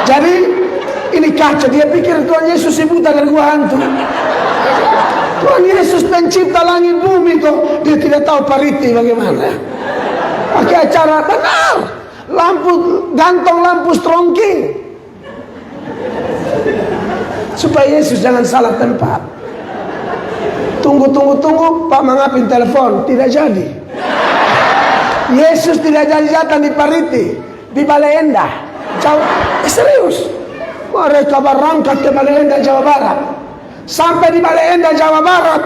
Jadi ini kacau, dia pikir Tuhan Yesus ibu dari gua hantu. Tuhan Yesus pencipta langit bumi kok, dia tidak tahu Pariti bagaimana. Pakai acara benar, gantung lampu strongking supaya Yesus jangan salah tempat. Tunggu, Pak Mangapin telepon, tidak jadi. Yesus tidak jadi datang di Pariti, di Balai Endah. Serius. Mereka berangkat ke Balai Endah, Jawa Barat. Sampai di Balai Endah, Jawa Barat,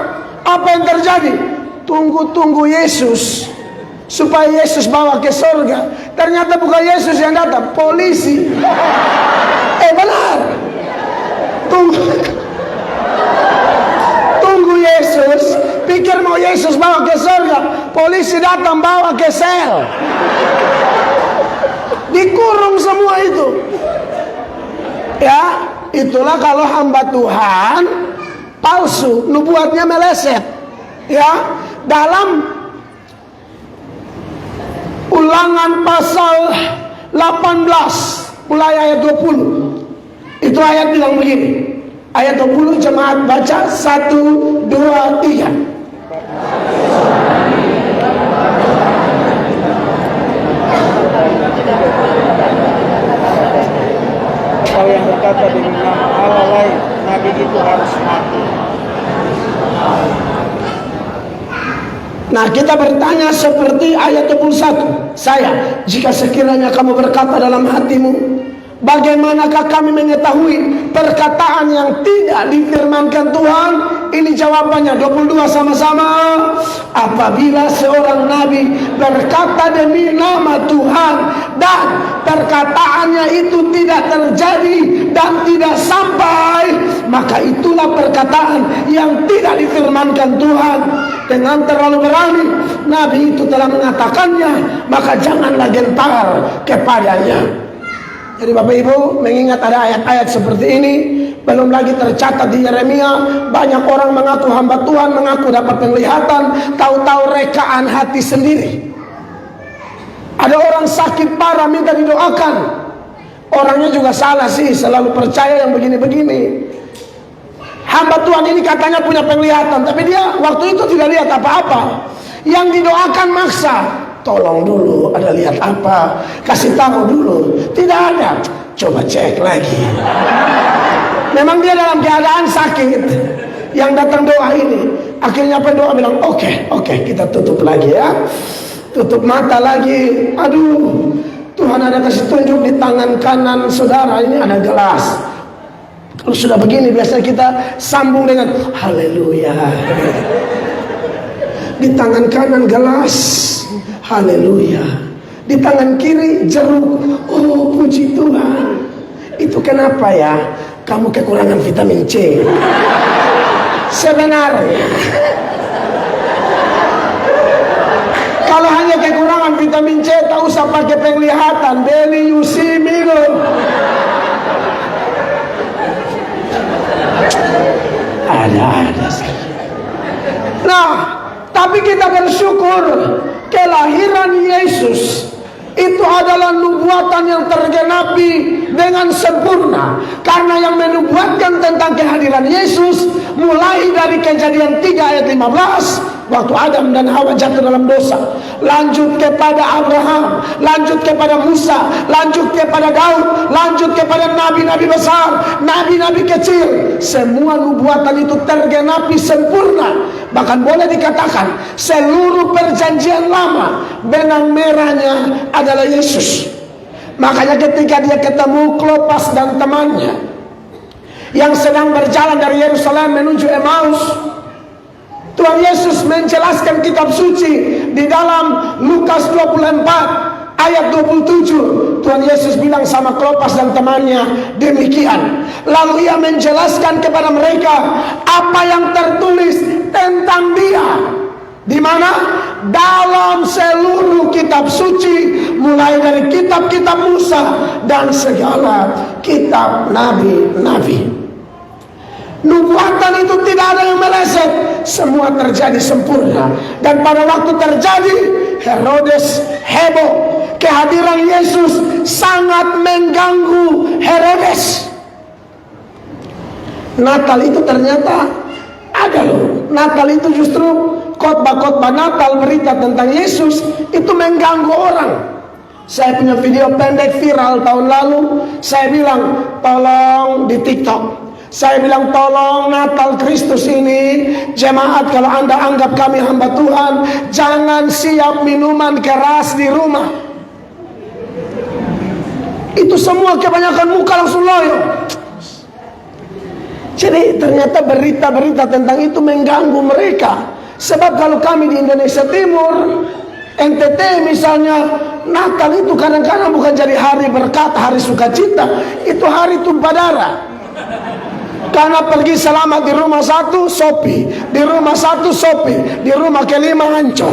apa yang terjadi? Tunggu Yesus, supaya Yesus bawa ke surga. Ternyata bukan Yesus yang datang, polisi. Benar. Tunggu Yesus, pikir mau Yesus bawa ke surga, polisi datang bawa ke sel. Dikurung semua itu. Ya, itulah kalau hamba Tuhan palsu, nubuatnya meleset. Ya, dalam Ulangan pasal 18 mulai ayat 20. Itu ayat bilang begini. Ayat 20 jemaat baca 1, 2, 3. Kalau yang berkata dengan nama Allah lain, nabi itu harus mati. Nah, kita bertanya seperti ayat 21. Saya, jika sekiranya kamu berkata dalam hatimu, bagaimanakah kami mengetahui perkataan yang tidak difirmankan Tuhan? Ini jawabannya 22 sama-sama. Apabila seorang nabi berkata demi nama Tuhan dan perkataannya itu tidak terjadi dan tidak sampai, maka itulah perkataan yang tidak difirmankan Tuhan. Dengan terlalu berani Nabi itu telah mengatakannya, maka janganlah gentar kepadanya. Jadi Bapak Ibu mengingat ada ayat-ayat seperti ini, belum lagi tercatat di Yeremia, banyak orang mengaku hamba Tuhan, mengaku dapat penglihatan, tahu-tahu rekaan hati sendiri. Ada orang sakit parah minta didoakan, orangnya juga salah sih, selalu percaya yang begini-begini. Hamba Tuhan ini katanya punya penglihatan, tapi dia waktu itu tidak lihat apa-apa. Yang didoakan maksa, tolong dulu, ada lihat apa, kasih tahu dulu. Tidak ada, coba cek lagi. Memang dia dalam keadaan sakit. Yang datang doa ini, akhirnya pendoa bilang, oke, kita tutup lagi ya. Tutup mata lagi. Aduh, Tuhan ada kasih tunjuk di tangan kanan saudara ini ada gelas. Kalau sudah begini biasanya kita sambung dengan haleluya. Di tangan kanan gelas, haleluya. Di tangan kiri jeruk. Oh, puji Tuhan. Itu kenapa ya? Kamu kekurangan vitamin C. Sebenarnya kalau hanya kekurangan vitamin C, tak usah pakai penglihatan. Beli UC minum. Ada sekali. Nah, tapi kita bersyukur kelahiran Yesus itu adalah nubuatan yang tergenapi dengan sempurna. Karena yang menubuatkan tentang kehadiran Yesus mulai dari Kejadian 3 ayat 15, waktu Adam dan Hawa jatuh dalam dosa, lanjut kepada Abraham, lanjut kepada Musa, lanjut kepada Daud, lanjut kepada nabi-nabi besar, nabi-nabi kecil. Semua nubuatan itu tergenapi sempurna. Bahkan boleh dikatakan seluruh perjanjian lama benang merahnya adalah Yesus. Makanya ketika dia ketemu Klopas dan temannya yang sedang berjalan dari Yerusalem menuju Emmaus, Tuhan Yesus menjelaskan kitab suci di dalam Lukas 24 ayat 27. Tuhan Yesus bilang sama Klopas dan temannya demikian. Lalu ia menjelaskan kepada mereka apa yang tertulis tentang dia. Di mana? Dalam seluruh kitab suci, mulai dari kitab-kitab Musa dan segala kitab nabi-nabi. Nubuatan itu tidak ada yang meleset, semua terjadi sempurna. Dan pada waktu terjadi, Herodes heboh. Kehadiran Yesus sangat mengganggu Herodes. Natal itu ternyata ada loh. Natal itu justru khotbah-khotbah Natal, berita tentang Yesus itu mengganggu orang. Saya punya video pendek viral tahun lalu. Saya bilang tolong di TikTok, saya bilang tolong Natal Kristus ini, jemaat kalau Anda anggap kami hamba Tuhan, jangan siap minuman keras di rumah. Itu semua kebanyakan muka langsung loyo. Jadi ternyata berita-berita tentang itu mengganggu mereka. Sebab kalau kami di Indonesia Timur, NTT misalnya, Natal itu kadang-kadang bukan jadi hari berkat, hari sukacita, itu hari tumpah darah. Karena pergi selamat di rumah satu, sopi, di rumah satu, sopi, di rumah kelima hancur.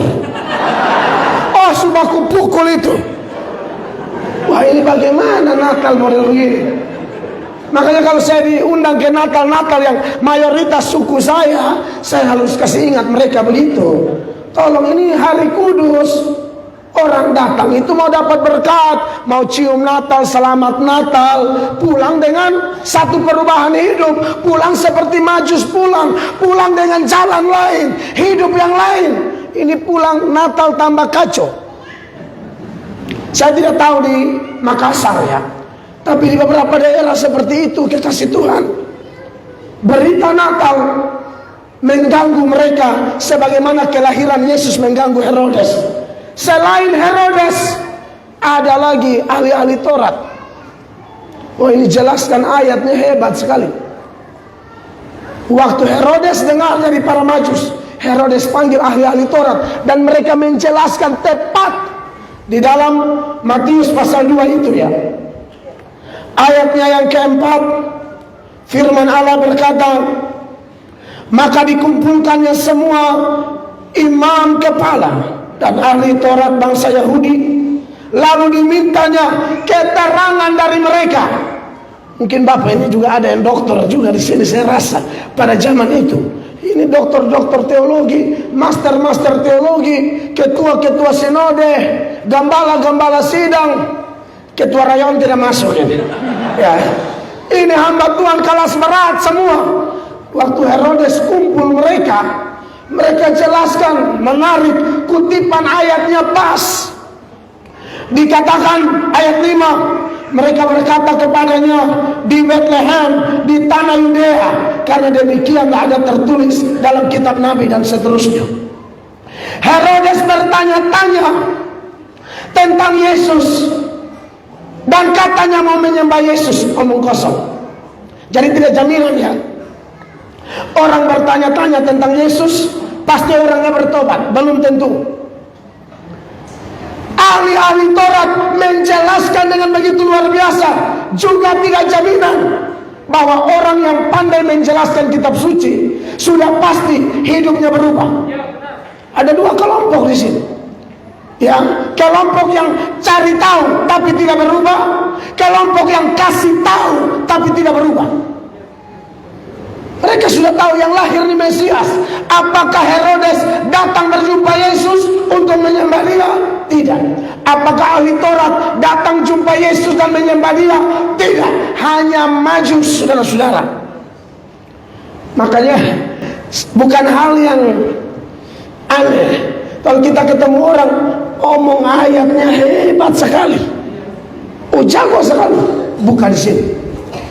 Oh, sudah kupukul itu. Wah, ini bagaimana Natal model begini? Makanya kalau saya diundang ke Natal-Natal yang mayoritas suku saya harus kasih ingat mereka begitu. Tolong, ini hari kudus. Orang datang itu mau dapat berkat, mau cium Natal, selamat Natal, pulang dengan satu perubahan hidup, pulang seperti Majus pulang dengan jalan lain, hidup yang lain. Ini pulang Natal tambah kacau. Saya tidak tahu di Makassar ya, tapi di beberapa daerah seperti itu, kekasih Tuhan, berita Natal mengganggu mereka sebagaimana kelahiran Yesus mengganggu Herodes. Selain Herodes, ada lagi ahli-ahli Taurat. Oh, ini jelaskan ayatnya hebat sekali. Waktu Herodes dengar dari para Majus, Herodes panggil ahli-ahli Taurat dan mereka menjelaskan tepat Di dalam Matius pasal 2 itu ya, ayatnya yang keempat, firman Allah berkata, maka dikumpulkannya semua imam kepala dan ahli Taurat bangsa Yahudi, lalu dimintanya keterangan dari mereka. Mungkin Bapak ini juga ada yang dokter juga di sini, saya rasa pada zaman itu. Ini dokter-dokter teologi, master-master teologi, ketua-ketua sinode, gembala-gembala sidang. Ketua rayon tidak masuk ini. Ya. Ini hamba Tuhan kelas berat semua. Waktu Herodes kumpul mereka jelaskan, menarik kutipan ayatnya pas. Dikatakan ayat 5, mereka berkata kepadanya, di Bethlehem, di tanah Yudea, karena demikian ada tertulis dalam kitab Nabi dan seterusnya. Herodes bertanya-tanya tentang Yesus dan katanya mau menyembah Yesus, omong kosong. Jadi tidak jaminan ya. Orang bertanya-tanya tentang Yesus, pasti orangnya bertobat, belum tentu. Ahli-ahli Taurat menjelaskan dengan begitu luar biasa, juga tidak jaminan bahwa orang yang pandai menjelaskan kitab suci sudah pasti hidupnya berubah. Ada dua kelompok di sini. Ya, kelompok yang cari tahu tapi tidak berubah, kelompok yang kasih tahu tapi tidak berubah. Mereka sudah tahu yang lahir di Mesias. Apakah Herodes datang berjumpa Yesus untuk menyembah dia? Tidak. Apakah ahli Taurat datang jumpa Yesus dan menyembah dia? Tidak. Hanya Majus, saudara-saudara. Makanya bukan hal yang aneh kalau kita ketemu orang omong ayatnya hebat sekali, jago sekali. Buka di sini,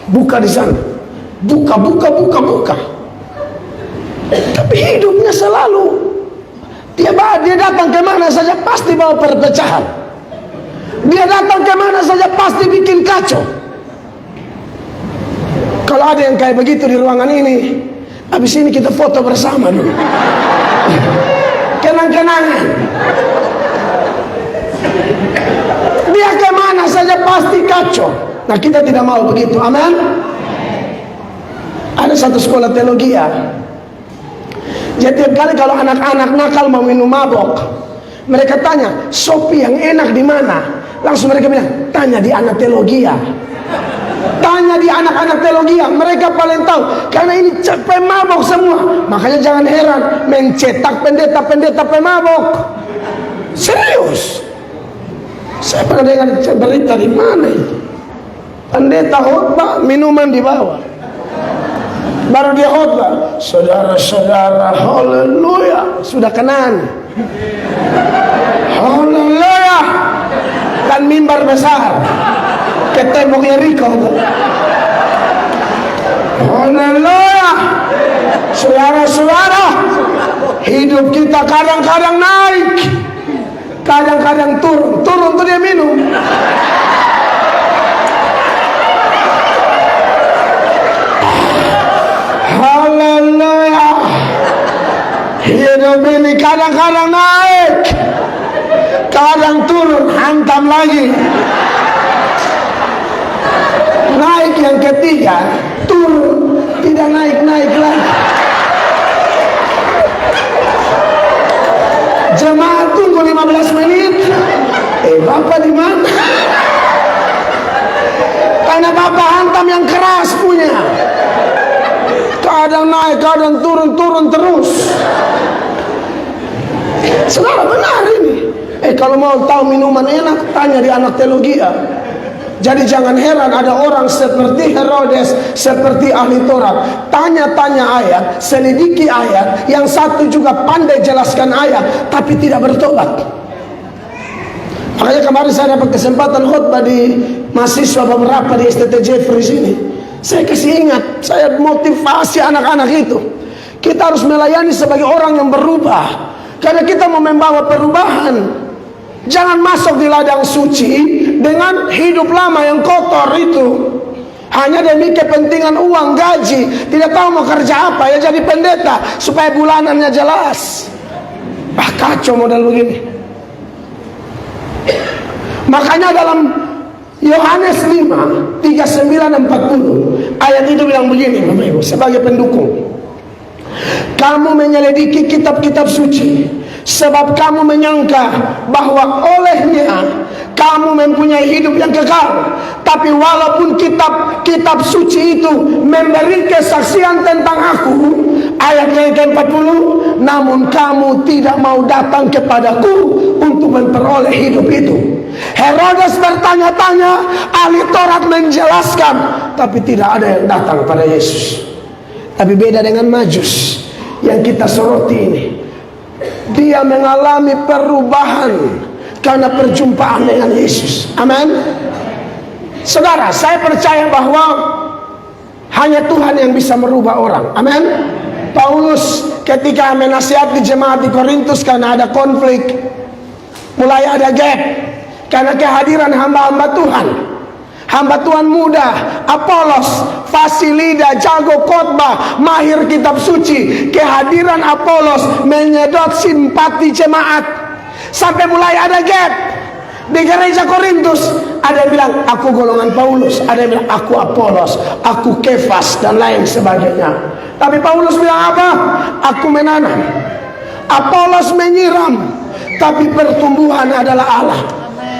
buka di sana, buka. Tapi hidupnya selalu dia datang kemana saja pasti bawa perpecahan. Dia datang kemana saja pasti bikin kacau. Kalau ada yang kayak begitu di ruangan ini, habis ini kita foto bersama dulu. Kenang-kenangan. Dia kemana saja pasti kacau. Nah, kita tidak mau begitu. Amin. Ada satu sekolah teologi ya. Jadi tiap kali kalau anak-anak nakal mau minum mabok, mereka tanya, sopi yang enak di mana? Langsung mereka bilang, tanya di anak teologi ya. Tanya di anak-anak teologi ya. Mereka paling tahu. Karena ini pemabok semua. Makanya jangan heran mencetak pendeta-pendeta pemabok. Serius. Saya pernah dengar berita di mana itu. Pendeta khotbah minuman di bawah. Baru dia khotbah, saudara-saudara, haleluya, sudah kenan. Haleluya. Dan mimbar besar. Ke tembok Yeriko. Haleluya. Saudara-saudara, hidup kita kadang-kadang naik, kadang-kadang turun tuh dia minum. Haleluya. Hidup ini kadang-kadang naik, kadang turun, hantam lagi. Naik yang ketiga, turun, tidak naik-naik lagi. Jemaat tunggu 15 menit. Bapak di mana? Karena Bapak hantam yang keras punya. Kadang naik, kadang turun terus. Saudara, benar ini. Kalau mau tahu minuman enak, tanya di anak teologi ya. Jadi jangan heran ada orang seperti Herodes, seperti ahli Taurat, tanya-tanya ayat, selidiki ayat, yang satu juga pandai jelaskan ayat, tapi tidak bertobat. Makanya kemarin saya dapat kesempatan khotbah di mahasiswa beberapa di STT Jeffrey sini. Saya kasih ingat, saya motivasi anak-anak itu. Kita harus melayani sebagai orang yang berubah, karena kita mau membawa perubahan. Jangan masuk di ladang suci dengan hidup lama yang kotor itu. Hanya demi kepentingan uang, gaji, tidak tahu mau kerja apa, ya jadi pendeta supaya bulanannya jelas. Kacau model begini. Makanya dalam Yohanes 5, 39-40 ayat itu bilang begini, Bapak Ibu, sebagai pendukung. Kamu menyelidiki kitab-kitab suci, sebab kamu menyangka bahwa olehnya kamu mempunyai hidup yang kekal. Tapi walaupun kitab-kitab suci itu memberi kesaksian tentang aku, ayatnya yang ke-40, namun kamu tidak mau datang kepadaku untuk memperoleh hidup itu. Herodes bertanya-tanya, ahli Taurat menjelaskan, tapi tidak ada yang datang pada Yesus. Tapi beda dengan Majus yang kita soroti ini. Dia mengalami perubahan karena perjumpaan dengan Yesus. Amin. Saudara, saya percaya bahwa hanya Tuhan yang bisa merubah orang. Amin. Paulus ketika menasihati jemaat di Korintus karena ada konflik, mulai ada gap karena kehadiran hamba-hamba Tuhan. Hamba Tuhan muda, Apolos, fasilida, jago khotbah, mahir kitab suci. Kehadiran Apolos menyedot simpati jemaat. Sampai mulai ada gap di gereja Korintus. Ada yang bilang aku golongan Paulus, ada yang bilang aku Apolos, aku Kefas, dan lain sebagainya. Tapi Paulus bilang apa? Aku menanam, Apolos menyiram, tapi pertumbuhan adalah Allah.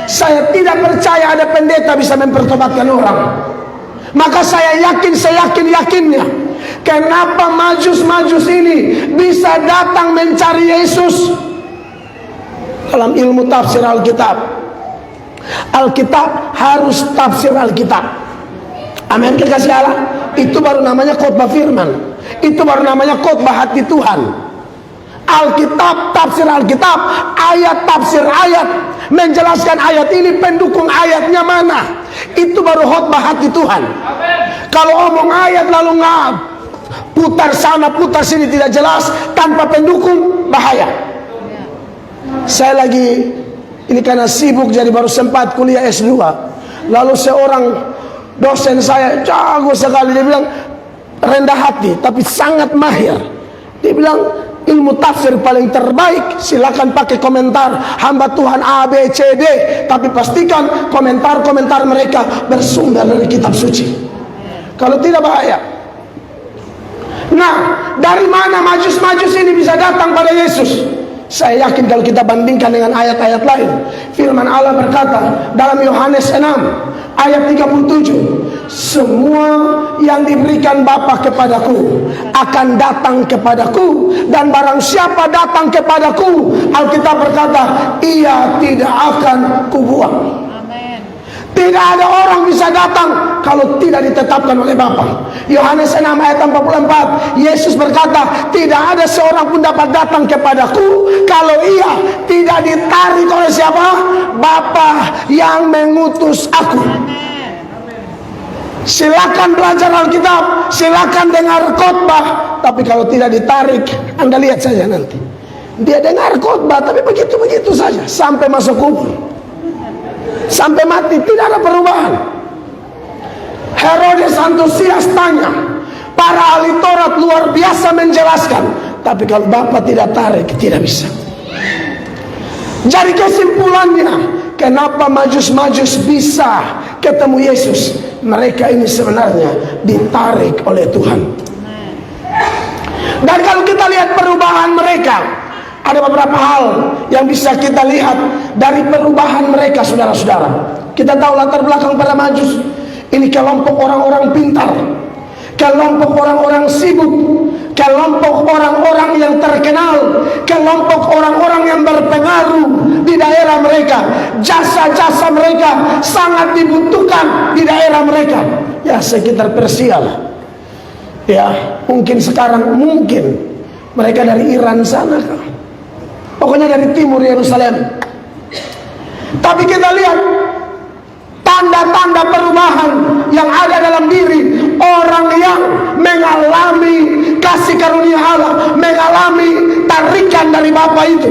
Saya tidak percaya ada pendeta bisa mempertobatkan orang. Maka saya yakinnya, kenapa Majus-Majus ini bisa datang mencari Yesus? Dalam ilmu tafsir Alkitab, Alkitab harus tafsir Alkitab. Amin, kekasih Allah. Itu baru namanya khotbah firman. Itu baru namanya khotbah hati Tuhan. Alkitab, tafsir Alkitab, ayat tafsir ayat, menjelaskan ayat ini, pendukung ayatnya mana. Itu baru khotbah hati Tuhan. Kalau omong ayat lalu putar sana putar sini tidak jelas tanpa pendukung, bahaya. Saya lagi ini karena sibuk jadi baru sempat kuliah S2. Lalu seorang dosen saya jago sekali, dia bilang rendah hati tapi sangat mahir. Dia bilang ilmu tafsir paling terbaik, silakan pakai komentar hamba Tuhan A, B, C, D, tapi pastikan komentar-komentar mereka bersumber dari kitab suci. Kalau tidak, bahaya. Nah, dari mana Majus-Majus ini bisa datang pada Yesus? Saya yakin kalau kita bandingkan dengan ayat-ayat lain, firman Allah berkata dalam Yohanes 6 ayat 37, semua yang diberikan Bapa kepadaku akan datang kepadaku, dan barang siapa datang kepadaku, Alkitab berkata, ia tidak akan kubuang. Tidak ada orang bisa datang kalau tidak ditetapkan oleh Bapa. Yohanes 6 ayat 44, Yesus berkata, tidak ada seorang pun dapat datang kepadaku kalau ia tidak ditarik oleh siapa? Bapa yang mengutus aku. Silakan belajar Alkitab, silakan dengar khotbah, tapi kalau tidak ditarik, Anda lihat saja nanti. Dia dengar khotbah tapi begitu-begitu saja sampai masuk kubur. Sampai mati tidak ada perubahan. Herodes antusias tanya, para ahli Taurat luar biasa menjelaskan, tapi kalau Bapak tidak tarik, tidak bisa. Jadi kesimpulannya, kenapa Majus-Majus bisa ketemu Yesus? Mereka ini sebenarnya ditarik oleh Tuhan. Dan kalau kita lihat perubahan mereka, ada beberapa hal yang bisa kita lihat dari perubahan mereka, saudara-saudara. Kita tahu latar belakang para Majus. Ini kelompok orang-orang pintar, kelompok orang-orang sibuk, kelompok orang-orang yang terkenal, kelompok orang-orang yang berpengaruh di daerah mereka. Jasa-jasa mereka sangat dibutuhkan di daerah mereka. Ya, sekitar Persia lah. Ya, mungkin sekarang mereka dari Iran sana kan. Pokoknya dari timur Yerusalem. Tapi kita lihat tanda-tanda perubahan yang ada dalam diri orang yang mengalami kasih karunia Allah, mengalami tarikan dari Bapa itu.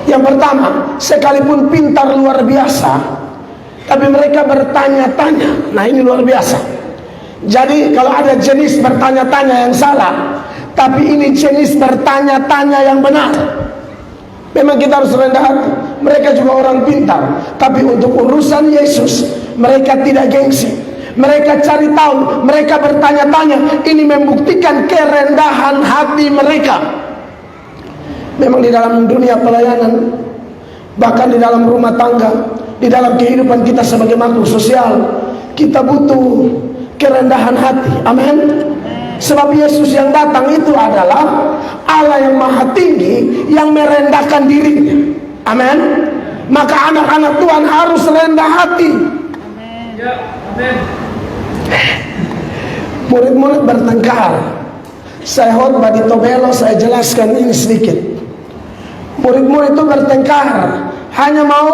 Yang pertama, sekalipun pintar luar biasa, tapi mereka bertanya-tanya. Nah, ini luar biasa. Jadi kalau ada jenis bertanya-tanya yang salah, tapi ini jenis bertanya-tanya yang benar. Memang kita harus rendah hati. mereka juga orang pintar. Tapi untuk urusan Yesus, mereka tidak gengsi. Mereka cari tahu, mereka bertanya-tanya. Ini membuktikan kerendahan hati mereka. Memang di dalam dunia pelayanan, bahkan di dalam rumah tangga, di dalam kehidupan kita sebagai makhluk sosial, kita butuh kerendahan hati. Amin. Sebab Yesus yang datang itu adalah Allah yang maha tinggi, yang merendahkan dirinya. Amin. Maka anak-anak Tuhan harus rendah hati. Amin. Murid-murid bertengkar. Saya khotbah di Tobelo, saya jelaskan ini sedikit. Murid-murid itu bertengkar, hanya mau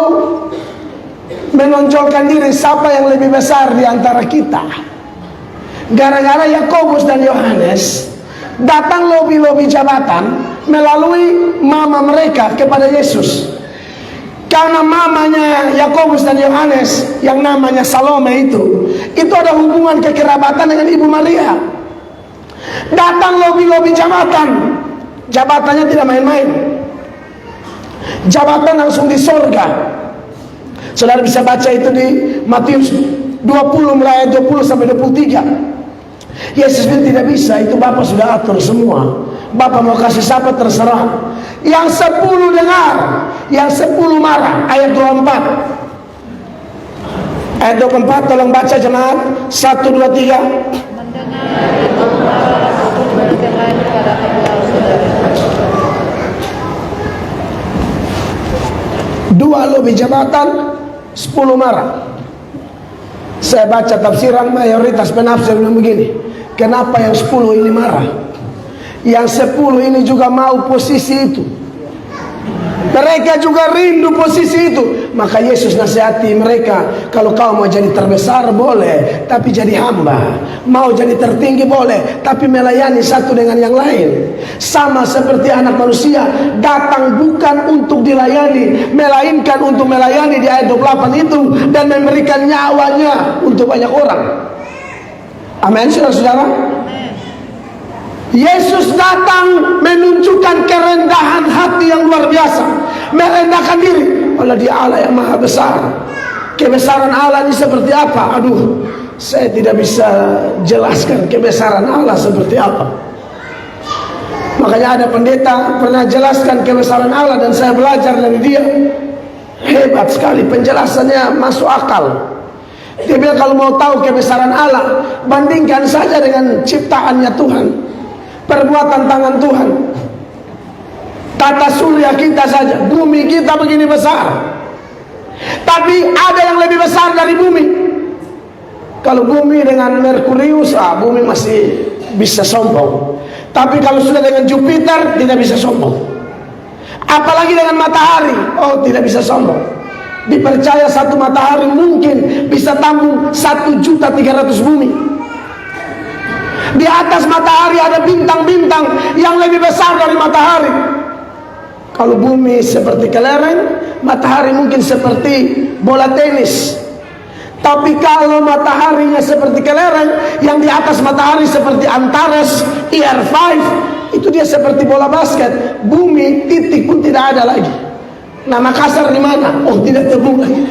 menonjolkan diri siapa yang lebih besar di antara kita. Gara-gara Yakobus dan Yohanes datang lobi-lobi jabatan melalui mama mereka kepada Yesus. Karena mamanya Yakobus dan Yohanes yang namanya Salome itu ada hubungan kekerabatan dengan Ibu Maria. Datang lobi-lobi jabatan. Jabatannya tidak main-main. Jabatan langsung di sorga. Saudara bisa baca itu di Matius 20 mulai 20 sampai 23. Yesus pun tidak bisa, itu Bapak sudah atur semua. Bapak mau kasih siapa terserah. Yang 10 dengar, yang 10 marah. Ayat 24. Ayat 24 tolong baca jemaat. 1, 2, 3. Dua lobi jabatan, 10 marah. Saya baca tafsiran, mayoritas penafsir bilang begini, kenapa yang 10 ini marah? Yang 10 ini juga mau posisi itu. Mereka juga rindu posisi itu. Maka Yesus nasihati mereka, kalau kau mau jadi terbesar boleh, tapi jadi hamba. Mau jadi tertinggi boleh, tapi melayani satu dengan yang lain. Sama seperti anak manusia datang bukan untuk dilayani, melainkan untuk melayani di ayat 28 itu, dan memberikan nyawanya untuk banyak orang. Amin, saudara-saudara. Yesus datang menunjukkan kerendahan hati yang luar biasa, merendahkan diri. Allah, dia Allah yang maha besar. Kebesaran Allah ini seperti apa? Aduh, saya tidak bisa jelaskan kebesaran Allah seperti apa. Makanya ada pendeta pernah jelaskan kebesaran Allah, dan saya belajar dari dia. Hebat sekali penjelasannya, masuk akal. Dia bilang kalau mau tahu kebesaran Allah, bandingkan saja dengan ciptaannya Tuhan, perbuatan tangan Tuhan. Tata surya kita saja, bumi kita begini besar, tapi ada yang lebih besar dari bumi. Kalau bumi dengan Merkurius, bumi masih bisa sombong. Tapi kalau sudah dengan Jupiter, tidak bisa sombong. Apalagi dengan matahari, oh tidak bisa sombong. Dipercaya satu matahari mungkin bisa tampung 1.300.000 bumi. Di atas matahari ada bintang-bintang yang lebih besar dari matahari. Kalau bumi seperti kelereng, matahari mungkin seperti bola tenis. Tapi kalau mataharinya seperti kelereng, yang di atas matahari seperti Antares IR5, itu dia seperti bola basket. Bumi titik pun tidak ada lagi. Nah, Makassar di mana? Oh, tidak terhubung lagi.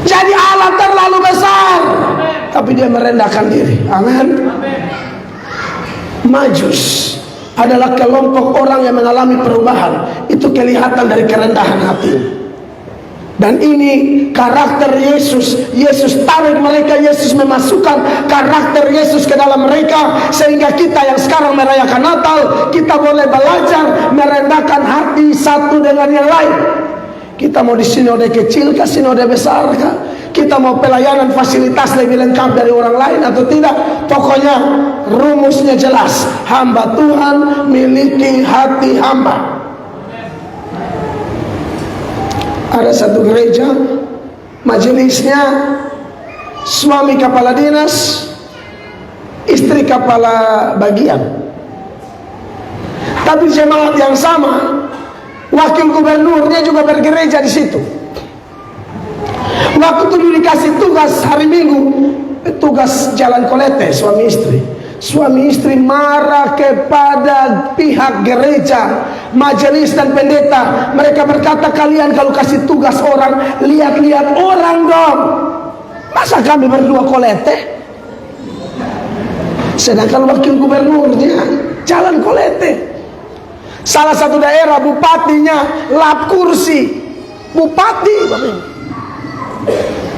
Jadi Allah terlalu besar, tapi dia merendahkan diri. Amin. Majus adalah kelompok orang yang mengalami perubahan. Itu kelihatan dari kerendahan hati. Dan ini karakter Yesus. Yesus tarik mereka, Yesus memasukkan karakter Yesus ke dalam mereka, sehingga kita yang sekarang merayakan Natal, kita boleh belajar merendahkan hati satu dengan yang lain. Kita mau di sinode kecil kah, sinode besar kah? Kita mau pelayanan fasilitas lebih lengkap dari orang lain atau tidak? Pokoknya rumusnya jelas. Hamba Tuhan miliki hati hamba. Ada satu gereja, majelisnya suami kepala dinas, istri kepala bagian. Tapi jemaat yang sama, wakil gubernurnya juga bergereja di situ. Waktu itu dikasih tugas hari Minggu, tugas jalan kolete suami istri. suami istri marah kepada pihak gereja, majelis dan pendeta. Mereka berkata, kalian kalau kasih tugas orang, lihat-lihat orang dong. Masa kami berdua kolete? Sedangkan wakil gubernurnya jalan kolete. Salah satu daerah bupatinya lap kursi bupati.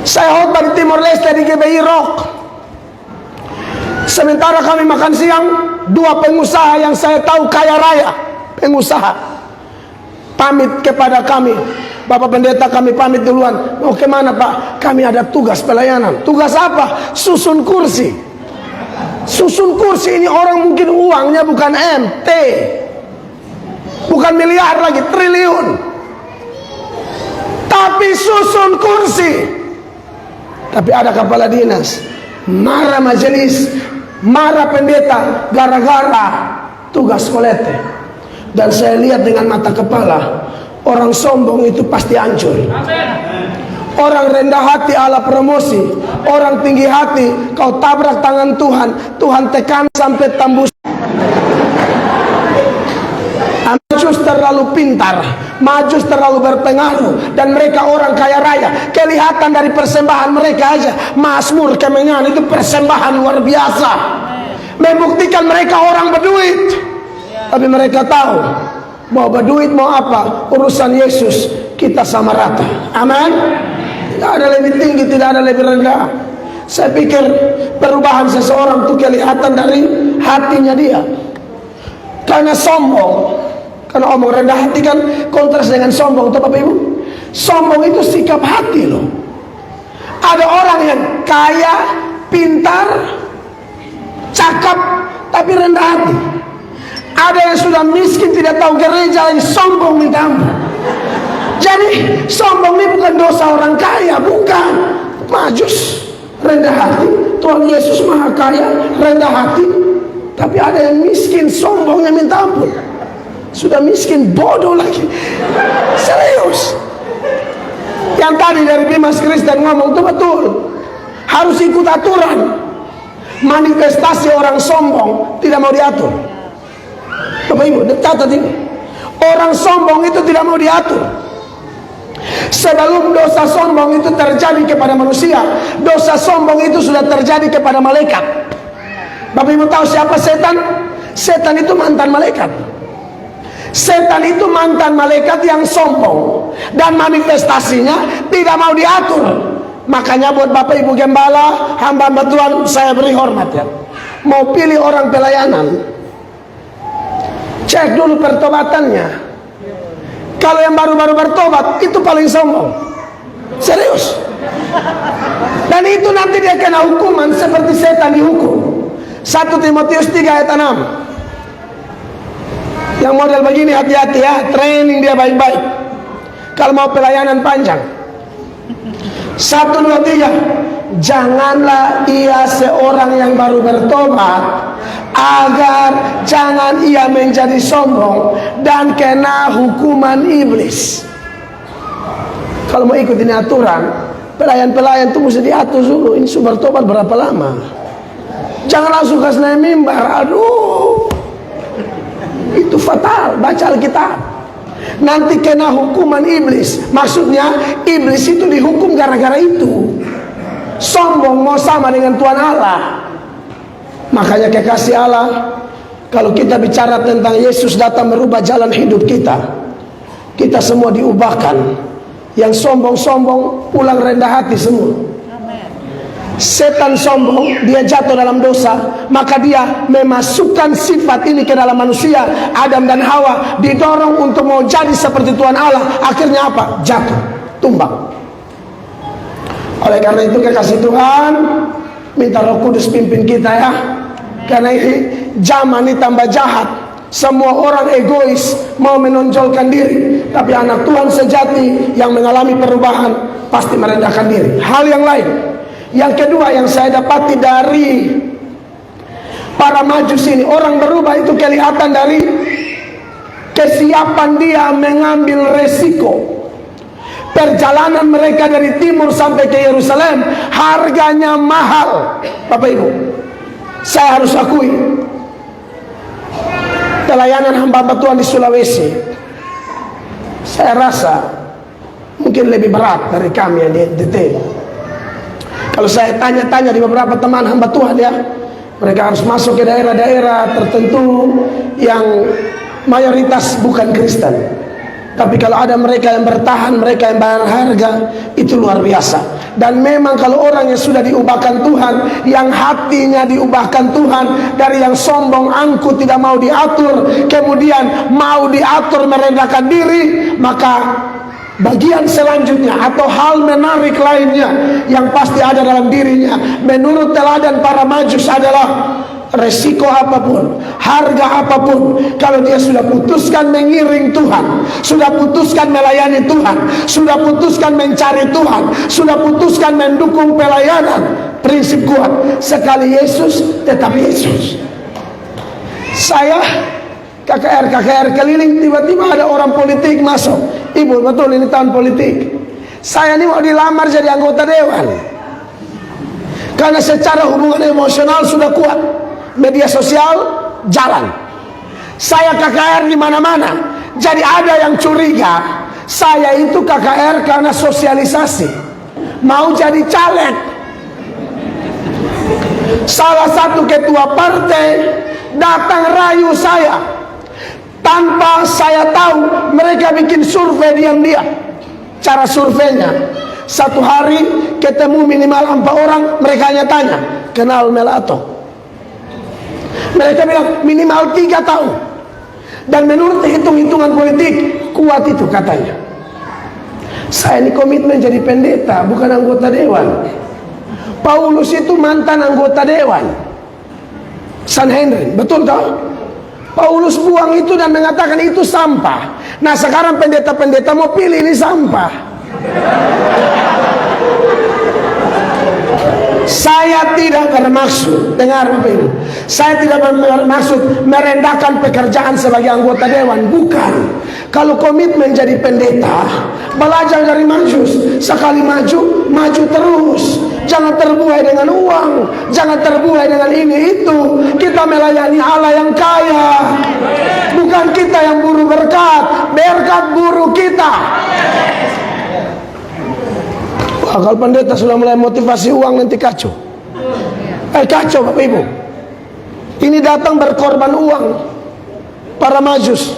Saya khotbah di Timor Leste di GBI Rock. Sementara kami makan siang, dua pengusaha yang saya tahu kaya raya, pengusaha, pamit kepada kami. Bapak pendeta, kami pamit duluan. Mau kemana Pak? Kami ada tugas pelayanan. Tugas apa? Susun kursi. Susun kursi ini orang mungkin uangnya bukan MT, bukan miliar lagi, triliun, tapi susun kursi. Tapi ada kepala dinas, marah majelis, marah pendeta gara-gara tugas kolete. Dan saya lihat dengan mata kepala, orang sombong itu pasti hancur. Orang rendah hati ala promosi, orang tinggi hati kau tabrak tangan Tuhan, Tuhan tekan sampai tembus. Majus terlalu pintar, Majus terlalu berpengaruh, dan mereka orang kaya raya. Kelihatan dari persembahan mereka aja, Mazmur Kemenyan itu persembahan luar biasa, membuktikan mereka orang berduit. Tapi mereka tahu mau berduit mau apa, urusan Yesus kita sama rata. Amin. Tidak ada lebih tinggi, tidak ada lebih rendah. Saya pikir perubahan seseorang itu kelihatan dari hatinya dia. Karena sombong, karena omong rendah hati kan kontras dengan sombong, tuh Bapak Ibu. Sombong itu sikap hati loh. Ada orang yang kaya, pintar, cakap, tapi rendah hati. Ada yang sudah miskin, tidak tahu gereja, yang sombong minta ampun. Jadi sombong ini bukan dosa orang kaya, bukan. Majus rendah hati, Tuhan Yesus maha kaya, rendah hati. Tapi ada yang miskin, sombongnya minta ampun. Sudah miskin, bodoh lagi. Serius. Yang tadi dari Bimas Kristen ngomong itu betul. Harus ikut aturan. Manifestasi orang sombong tidak mau diatur. Bapak Ibu, catat ini. Orang sombong itu tidak mau diatur. Sebelum dosa sombong itu terjadi kepada manusia, dosa sombong itu sudah terjadi kepada malaikat. Bapak Ibu tahu siapa setan? Setan itu mantan malaikat. Setan itu mantan malaikat yang sombong, dan manifestasinya tidak mau diatur. Makanya buat Bapak Ibu gembala, hamba Tuhan, saya beri hormat ya. Mau pilih orang pelayanan, cek dulu pertobatannya. Kalau yang baru-baru bertobat, itu paling sombong. Serius. Dan itu nanti dia kena hukuman seperti setan dihukum. 1 Timotius 3 ayat 6. Yang model begini hati-hati ya, training dia baik-baik. Kalau mau pelayanan panjang. 1, 2, 3. Janganlah ia seorang yang baru bertobat, agar jangan ia menjadi sombong dan kena hukuman iblis. Kalau mau ikutin aturan, pelayan-pelayan itu mesti diatur dulu. Ini sudah bertobat berapa lama? Jangan langsung kasih naik mimbar. Aduh, itu fatal. Baca Alkitab, nanti kena hukuman iblis. Maksudnya iblis itu dihukum gara-gara itu. Sombong mau sama dengan Tuhan Allah. Makanya kekasih Allah, kalau kita bicara tentang Yesus datang merubah jalan hidup kita, kita semua diubahkan. Yang sombong-sombong pulang rendah hati semua. Setan sombong, dia jatuh dalam dosa, maka dia memasukkan sifat ini ke dalam manusia. Adam dan Hawa didorong untuk mau jadi seperti Tuhan Allah. Akhirnya apa? Jatuh, tumbang. Oleh karena itu kekasih Tuhan, minta Roh Kudus pimpin kita ya. Karena ini zaman ini tambah jahat. Semua orang egois, mau menonjolkan diri. Tapi anak Tuhan sejati yang mengalami perubahan pasti merendahkan diri. Hal yang lain, yang kedua yang saya dapati dari para Majus ini, orang berubah itu kelihatan dari kesiapan dia mengambil resiko. Perjalanan mereka dari timur sampai ke Yerusalem harganya mahal, Bapak Ibu. Saya harus akui, pelayanan hamba Tuhan di Sulawesi, saya rasa mungkin lebih berat dari kami yang di NTT. Kalau saya tanya-tanya di beberapa teman hamba Tuhan ya, mereka harus masuk ke daerah-daerah tertentu yang mayoritas bukan Kristen. Tapi kalau ada mereka yang bertahan, mereka yang bayar harga, itu luar biasa. Dan memang kalau orang yang sudah diubahkan Tuhan, yang hatinya diubahkan Tuhan, dari yang sombong, angkuh, tidak mau diatur, kemudian mau diatur, merendahkan diri, maka bagian selanjutnya atau hal menarik lainnya yang pasti ada dalam dirinya, menurut teladan para Majus adalah resiko apapun, harga apapun, kalau dia sudah putuskan mengiring Tuhan, sudah putuskan melayani Tuhan, sudah putuskan mencari Tuhan, sudah putuskan mendukung pelayanan, prinsip kuat, sekali Yesus tetap Yesus. Saya KKR keliling, tiba-tiba ada orang politik masuk. Ibu, betul ini tahun politik. Saya ini mau dilamar jadi anggota dewan, karena secara hubungan emosional sudah kuat. Media sosial jalan. Saya KKR di mana-mana. Jadi ada yang curiga saya itu KKR karena sosialisasi, mau jadi caleg. Salah satu ketua partai datang rayu saya tanpa saya tahu. Mereka bikin survei diam-diam. Cara surveinya, satu hari ketemu minimal 4 orang. Mereka hanya tanya, kenal Melato? Mereka bilang minimal 3 tahun. Dan menurut hitung-hitungan politik, kuat itu katanya. Saya ini komitmen jadi pendeta, bukan anggota dewan. Paulus itu mantan anggota dewan Sanhedrin, betul tak? Paulus buang itu dan mengatakan itu sampah. Nah sekarang pendeta-pendeta mau pilih ini sampah. Saya tidak bermaksud, dengar Bapak Ibu, saya tidak bermaksud merendahkan pekerjaan sebagai anggota dewan, bukan. Kalau komitmen jadi pendeta, belajar dari Majus, sekali maju terus. Jangan terbuai dengan uang, jangan terbuai dengan ini itu. Kita melayani Allah yang kaya, bukan kita yang buru berkat, berkat buru kita. Wah, kalau pendeta sudah mulai motivasi uang nanti kacau. Kacau Bapak Ibu. Ini datang berkorban uang. Para Majus,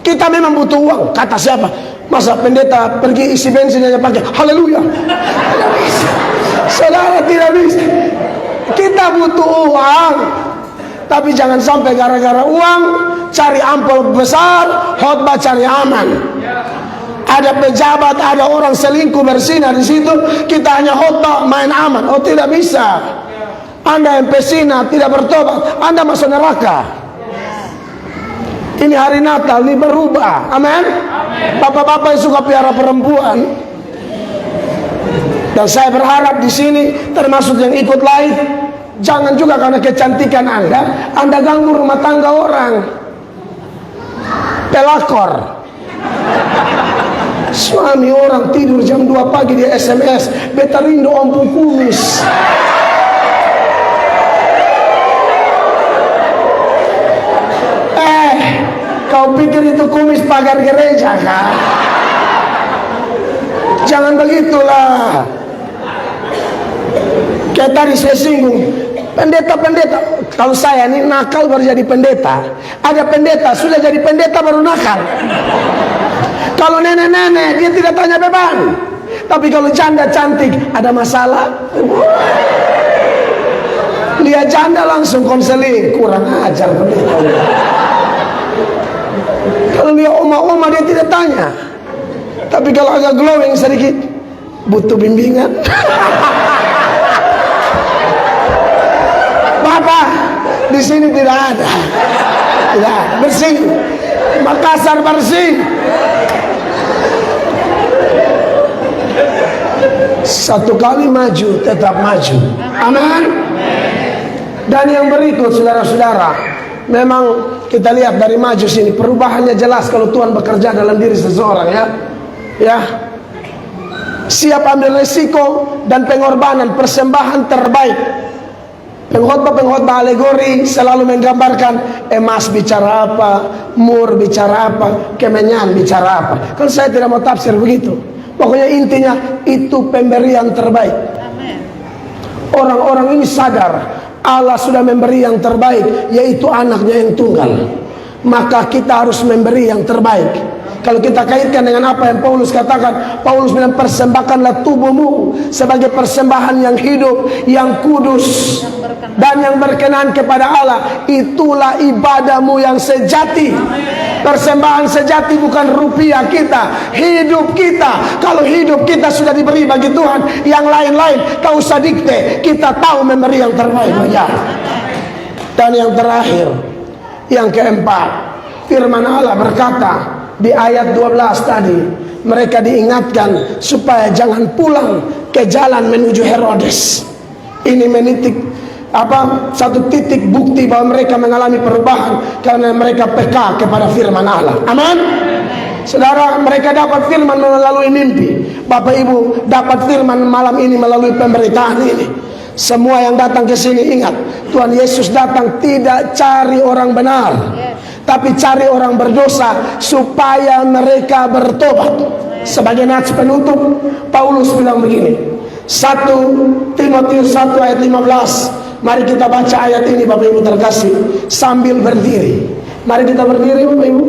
kita memang butuh uang. Kata siapa? Masa pendeta pergi isi bensin aja pakai haleluya? Tidak bisa. Saudara, tidak bisa. Kita butuh uang, tapi jangan sampai gara-gara uang cari amplop besar, khotbah cari aman. Ada pejabat, ada orang selingkuh bersinar di situ, kita hanya khotbah main aman. Oh, tidak bisa. Anda yang pesina tidak bertobat, Anda masuk neraka. Ini hari Natal, ini berubah. Amin. Bapak-bapak yang suka piara perempuan, dan saya berharap di sini termasuk yang ikut live, jangan juga karena kecantikan Anda ganggu rumah tangga orang. Pelakor. Suami orang tidur jam 2 pagi di SMS, betarindo ompong kumis. Kau pikir itu kumis pagar gereja kan? Jangan begitulah. Kayak tadi saya singgung, pendeta-pendeta, kalau saya ini nakal baru jadi pendeta. Ada pendeta sudah jadi pendeta baru nakal. Kalau nenek-nenek dia tidak tanya beban. Tapi kalau janda cantik ada masalah, lihat janda langsung konseling. Kurang ajar pendeta. Kalau lihat oma-oma dia tidak tanya. Tapi kalau agak glowing sedikit, butuh bimbingan. Bapak, di sini tidak ada. Tidak, bersih. Makassar bersih. Satu kali maju, tetap maju. Amin. Dan yang berikut, saudara-saudara, memang kita lihat dari Majus ini perubahannya jelas kalau Tuhan bekerja dalam diri seseorang, ya. Siap ambil resiko dan pengorbanan, persembahan terbaik. Pengkhotbah alegori selalu menggambarkan emas bicara apa, mur bicara apa, kemenyan bicara apa. Kan saya tidak mau tafsir begitu. Pokoknya intinya itu pemberian terbaik. Orang-orang ini sadar Allah sudah memberi yang terbaik, yaitu anaknya yang tunggal. Maka kita harus memberi yang terbaik. Kalau kita kaitkan dengan apa yang Paulus katakan, Paulus bilang persembahkanlah tubuhmu sebagai persembahan yang hidup, yang kudus, dan yang berkenan kepada Allah. Itulah ibadahmu yang sejati. Persembahan sejati bukan rupiah kita, hidup kita. Kalau hidup kita sudah diberi bagi Tuhan, yang lain-lain tak usah dikte. Kita tahu memberi yang terbaik. Ya. Dan yang terakhir, yang keempat, firman Allah berkata di ayat 12 tadi, mereka diingatkan supaya jangan pulang ke jalan menuju Herodes. Ini menitik satu titik bukti bahwa mereka mengalami perubahan karena mereka peka kepada firman Allah. Amin. Saudara, mereka dapat firman melalui mimpi. Bapak Ibu dapat firman malam ini melalui pemberitaan ini. Semua yang datang ke sini ingat, Tuhan Yesus datang tidak cari orang benar, tapi cari orang berdosa supaya mereka bertobat. Sebagai nats penutup, Paulus bilang begini, 1 Timotius 1 ayat 15. Mari kita baca ayat ini Bapak Ibu terkasih sambil berdiri. Mari kita berdiri Bapak Ibu.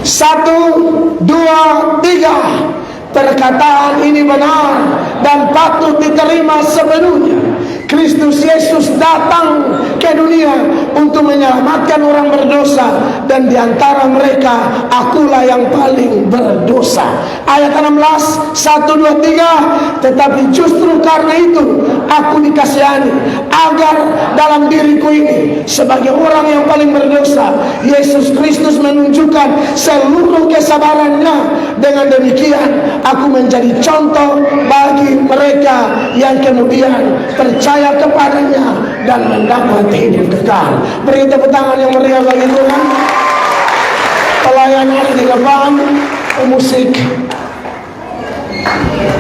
1, 2, 3. Perkataan ini benar dan patut diterima sepenuhnya. Kristus Yesus datang ke dunia untuk menyelamatkan orang berdosa, dan diantara mereka akulah yang paling berdosa. Ayat 16, 1, 2, 3. Tetapi justru karena itu aku dikasihani, agar dalam diriku ini sebagai orang yang paling berdosa, Yesus Kristus menunjukkan seluruh kesabarannya. Dengan demikian aku menjadi contoh bagi mereka yang kemudian percaya kepadanya dan mendapat hidup kekal. Beri tepuk tangan yang meriah bagi Tuhan. Pelayanan di depan, musik,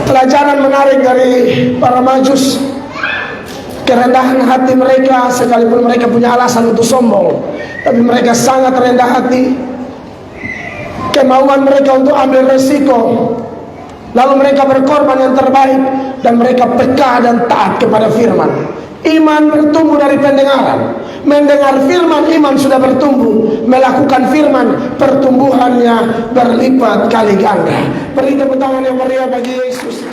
pelajaran menarik dari para majus. Kerendahan hati mereka, sekalipun mereka punya alasan untuk sombong, tapi mereka sangat rendah hati. Kemauan mereka untuk ambil resiko, lalu mereka berkorban yang terbaik, dan mereka peka dan taat kepada firman. Iman bertumbuh dari pendengaran. Mendengar firman, iman sudah bertumbuh. Melakukan firman, pertumbuhannya berlipat kali ganda. Beri tepuk tangan yang meriah bagi Yesus.